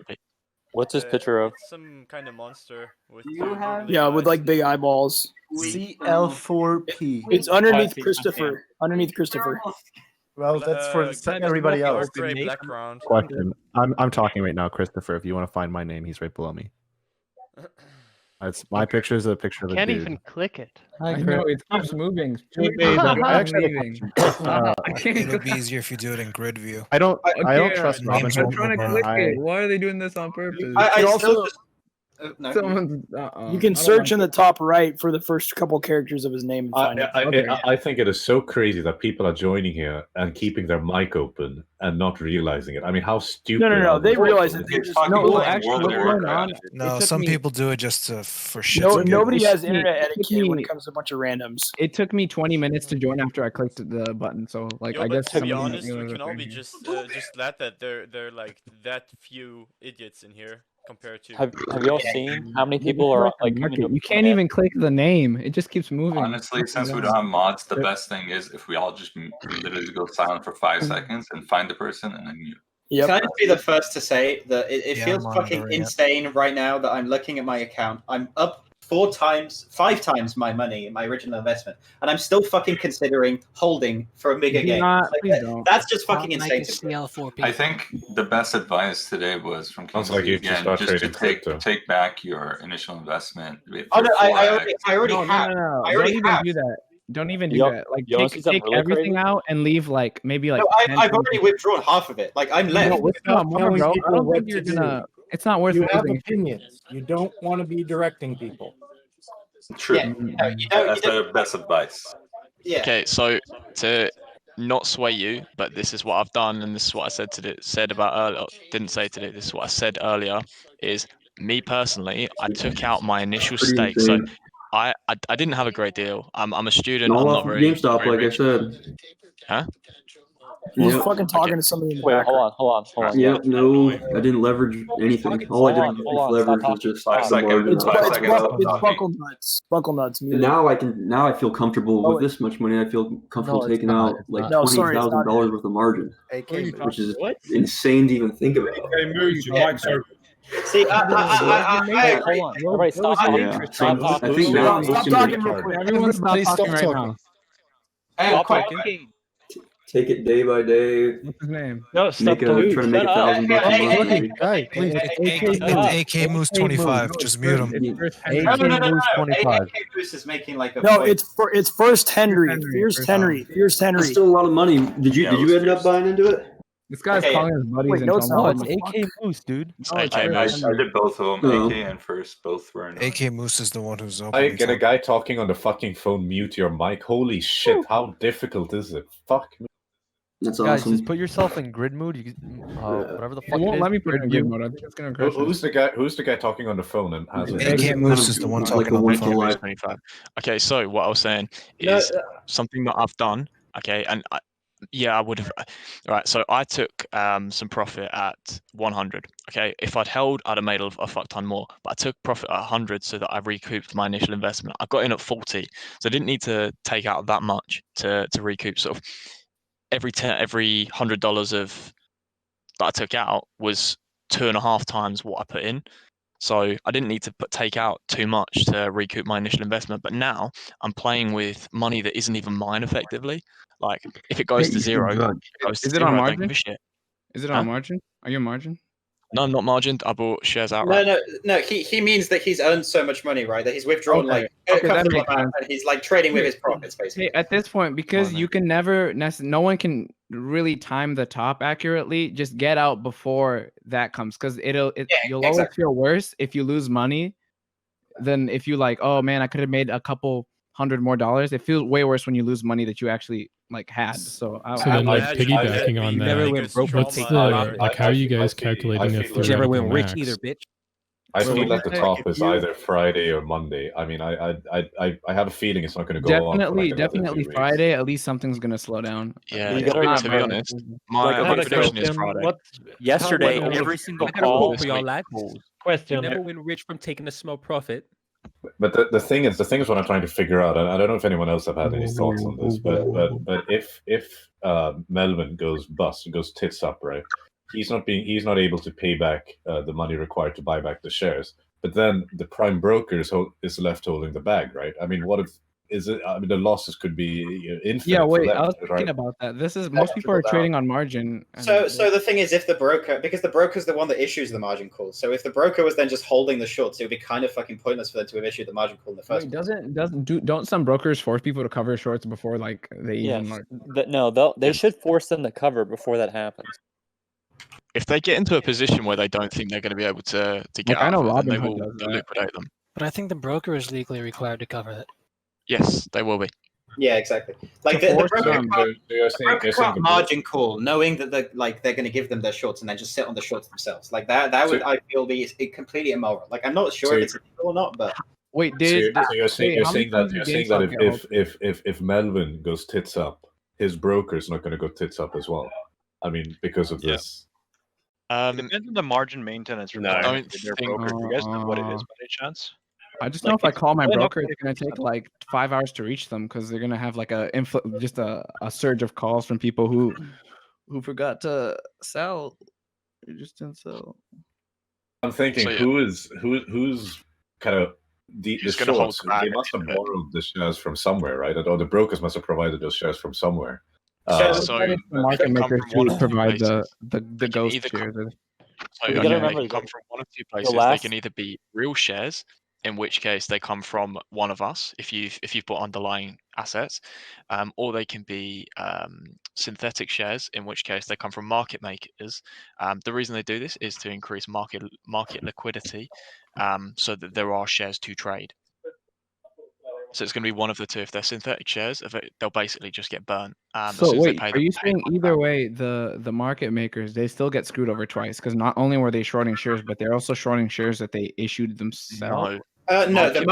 What's his picture of? Some kind of monster with. Yeah, with like big eyeballs. CL4P. It's underneath Christopher. Underneath Christopher. Well, that's for everybody else. Background. Question. I'm talking right now, Christopher. If you want to find my name, he's right below me. It's my picture is a picture of a Can't dude. even click it. I know it keeps moving. I actually It'll be easier if you do it in grid view. I don't trust Robin Robinhood. I'm trying to click it. Why are they doing this on purpose? I also. Someone's, You can search in the top right for the first couple characters of his name and find it. I think it is so crazy that people are joining here and keeping their mic open and not realizing it. I mean, how stupid. No. They realize it. It's No, fucking playing actually, World of what's going Warcraft. on? No, It took some me- people do it just for shit. No, nobody It has took me- internet it took etiquette when me- it comes to a bunch of randoms. It took me 20 minutes to join after I clicked the button. So like, Yo, I but guess to be somebody honest, we was can all be afraid. just glad that there like that few idiots in here compared to. Have y'all seen how many people are like coming to You can't even click the name. It just keeps moving. Honestly, since we don't have mods, the best thing is if we all just literally go silent for 5 seconds and find the person and then mute. Yep. Can I just be the first to say that it Yeah, feels I'm fucking monitoring it. insane right now that I'm looking at my account. I'm up 5 times my money in my original investment, and I'm still fucking considering holding for a bigger Do game. not- Like, please don't. that's just fucking insane. to me. I think the best advice today was from Sounds like you should again, start just to trading crypto. take back your initial investment. With Oh, no, your I 4x. already No, have. no. I Don't already even have. do that. Don't even do Y'all- that. Like y'all take see something really everything crazy? out and leave like maybe like. No, 10, I've already 20%. withdrawn half of it. Like I'm left. No, withdraw more, telling bro. I people don't what think you're to gonna. It's not worth You have losing. opinions. You don't want to be directing people. True. Yeah, That's the best advice. Yeah. Okay, so to not sway you, but this is what I've done, and this is what I said about earlier. Didn't say today. This is what I said earlier. Is me personally, I took out my initial stake. So I didn't have a great deal. I'm a student. I'm not very. GameStop, very like rich. I said. Huh? He's Yep. fucking talking to somebody in the Wait, back. hold on. Yep, no, I didn't leverage anything. All I did Hold on, leverage stop was just talking. the 5 margin. It's, Five it's, seconds buckle, of it's talking. buckle nuts. Buckle nuts. And Mute it. now I feel comfortable Oh, with this much money. I feel comfortable No, it's taking not. out It's like not. No, sorry, it's not. $20,000 worth of margin, which is insane to even think about. See, Hold on. Everybody stop talking. Yeah, so Stop I talking. think now I'm Stop just gonna talking real quick. Everyone stop talking right now. Stop talking. take it day by day. What's his name? No, stop Try to make talking. $1,000 a month. Guy, please. It's AK Moose 25. Just mute him. No. AK Goose is making like a. No, it's first Henry. Fierce Henry. That's still a lot of money. Did you end up buying into it? This guy's Okay. calling his buddies Wait, and no, it's telling not. them. What AK Moose, dude. It's AK I Moose. did both of them, No. AK and First. Both were in. AK Moose is the one who's I open. get a guy talking on the fucking phone, mute your mic. Holy shit, how difficult is it? Fuck me. That's Guys, awesome. just put yourself in grid mood. You whatever the It fuck it won't is. let me put it in game mode. I think it's gonna crash. Who's the guy talking on the phone and has it? AK Moose is the one Like talking a on the once in a phone. life. 25. Okay, so what I was saying No, is something that I've done. Okay, and I would have. Right, so I took some profit at 100. Okay, if I'd held, I'd have made a fuck ton more. But I took profit at 100 so that I recouped my initial investment. I got in at 40, so I didn't need to take out that much to recoup. Sort of every $100 of that I took out was 2.5 times what I put in. So I didn't need to take out too much to recoup my initial investment. But now I'm playing with money that isn't even mine effectively. Like if it goes to zero, it goes to Is it zero. on I don't margin? give a shit. Is it Huh? on margin? Are you on margin? No, I'm not margined. I bought shares No, outright. no. He means that he's earned so much money, right? That he's withdrawn Okay, like a that comfortable makes amount, sense. and he's like trading with his profits, basically. Hey, at this point, because you can never, no one can really time the top accurately. Just get out before that comes, because you'll always feel worse if you lose money than if you like, oh man, I could have made a couple $100 more. It feels way worse when you lose money that you actually like had. So then, like piggybacking on that, what's the like? How are you guys calculating a theoretical max? bitch. I feel at the top is either Friday or Monday. I mean, I have a feeling it's not going to go on. For like Definitely Friday. At least something's going to slow down. Yeah, to be honest, my prediction is Friday. Yesterday, every single call for your lads. Question. You never win rich from taking a small profit. But the thing is what I'm trying to figure out, and I don't know if anyone else have had any thoughts on this, but if Melvin goes bust, goes tits up, right? He's not able to pay back the money required to buy back the shares. But then the prime broker is left holding the bag, right? I mean, what if I mean, the losses could be infinite. Yeah, wait, for them, I was thinking about that. This is most people are trading on margin. So the thing is, if the broker, because the broker's the one that issues the margin call, so if the broker was then just holding the shorts, it would be kind of fucking pointless for them to have issued the margin call in the first place. Don't some brokers force people to cover shorts before like they even no, they should force them to cover before that happens. If they get into a position where they don't think they're going to be able to get out of it, then they will liquidate them. But I think the broker is legally required to cover it. Yes, they will be. Yeah, exactly. Like the broker can't margin call, knowing that they're going to give them their shorts and then just sit on the shorts themselves. Like that would, I feel, be completely immoral. Like I'm not sure if it's illegal or not, but wait, so you're saying that if Melvin goes tits up, his broker is not going to go tits up as well. I mean, because of this. It depends on the margin maintenance. No, I don't their broker. Do you guys know what it is by any chance? I just know if I call my broker, it's going to take like 5 hours to reach them because they're going to have like a surge of calls from people who forgot to sell. You just didn't sell. I'm thinking, who's kind of the shorts? They must have borrowed the shares from somewhere, right? Or the brokers must have provided those shares from somewhere. The market makers should provide the ghost shares. So they can come from one of two places. They can either be real shares, in which case they come from one of us if you've bought underlying assets, or they can be synthetic shares, in which case they come from market makers. The reason they do this is to increase market liquidity, so that there are shares to trade. So it's going to be one of the two. If they're synthetic shares, they'll basically just get burnt. So wait, are you saying either way, the market makers, they still get screwed over twice? Because not only were they shorting shares, but they're also shorting shares that they issued themselves. No, the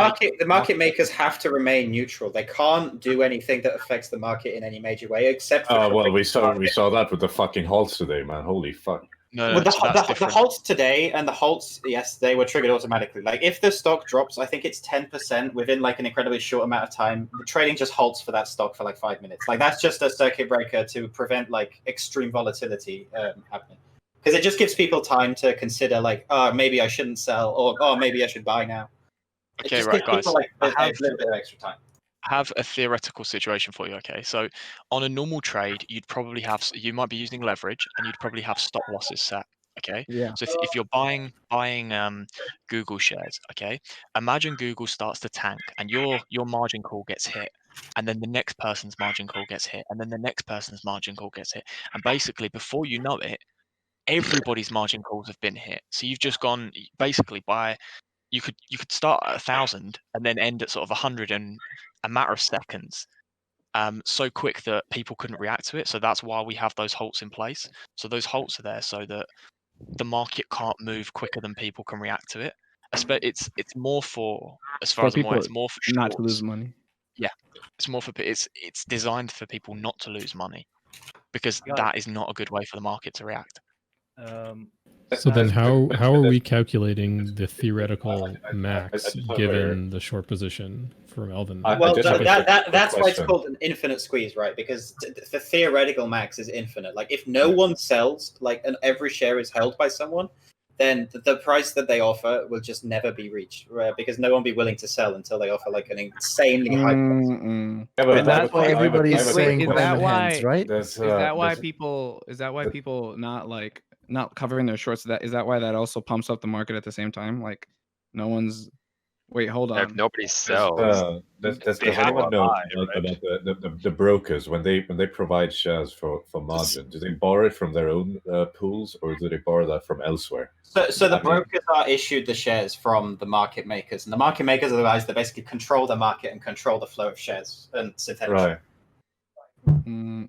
market makers have to remain neutral. They can't do anything that affects the market in any major way, except for. Well, we saw that with the fucking halts today, man. Holy fuck. No, the halts today and the halts, yes, they were triggered automatically. Like if the stock drops, I think it's 10% within like an incredibly short amount of time, the trading just halts for that stock for like 5 minutes. Like that's just a circuit breaker to prevent like extreme volatility happening. Because it just gives people time to consider like, oh, maybe I shouldn't sell, or oh, maybe I should buy now. Okay, right, guys. Like, a little bit of extra time. I have a theoretical situation for you. Okay, so on a normal trade, you might be using leverage, and you'd probably have stop losses set. Okay, yeah. So if you're buying Google shares, okay, imagine Google starts to tank, and your margin call gets hit, and then the next person's margin call gets hit, and then the next person's margin call gets hit, and basically before you know it, everybody's margin calls have been hit. So you've just gone basically by. You could start at 1,000 and then end at sort of 100 in a matter of seconds, so quick that people couldn't react to it. So that's why we have those halts in place. So those halts are there so that the market can't move quicker than people can react to it. It's more for, as far as I'm aware, it's more for not to lose money. Yeah, it's more for it's designed for people not to lose money, because that is not a good way for the market to react. So then how are we calculating the theoretical max given the short position for Melvin? Well, that's why it's called an infinite squeeze, right? Because the theoretical max is infinite. Like if no one sells, like, and every share is held by someone, then the price that they offer will just never be reached, right? Because no one will be willing to sell until they offer like an insanely high price. Yeah, but that's why everybody's saying is that why, right? is that why people not like not covering their shorts. Is that why that also pumps up the market at the same time? Like, no one's. Wait, hold on. If nobody sells, Does anyone know about the brokers when they provide shares for margin? Do they borrow it from their own pools, or do they borrow that from elsewhere? So the brokers are issued the shares from the market makers, and the market makers are the guys that basically control the market and control the flow of shares and synthetic. Right.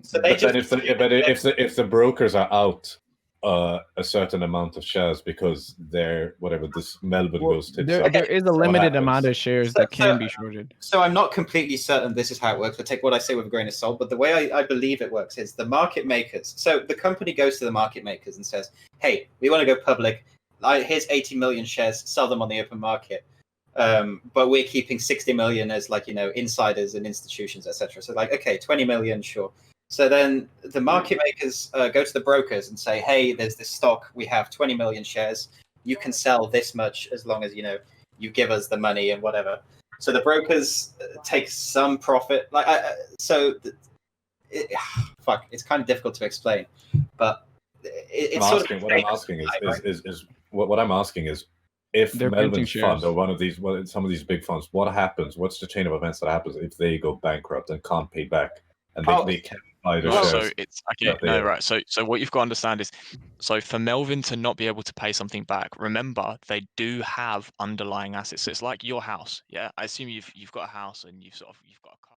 So they But then if the brokers are out a certain amount of shares because they're whatever this Melbourne goes to. There is a limited amount of shares that can be shorted. So I'm not completely certain this is how it works, but take what I say with a grain of salt. But the way I believe it works is the market makers. So the company goes to the market makers and says, hey, we want to go public. Here's 80 million shares, sell them on the open market. But we're keeping 60 million as insiders and institutions, etc. So okay, 20 million, sure. So then the market makers go to the brokers and say, hey, there's this stock. We have 20 million shares. You can sell this much as long as, you give us the money and whatever. So the brokers take some profit. It's kind of difficult to explain. But what I'm asking is, if Melbourne's fund or one of these, some of these big funds, what happens? What's the chain of events that happens if they go bankrupt and can't pay back? And they can't buy the shares. So it's okay. No, right. So what you've got to understand is, so for Melvin to not be able to pay something back, remember they do have underlying assets. So it's like your house. Yeah, I assume you've got a house and you've got a car.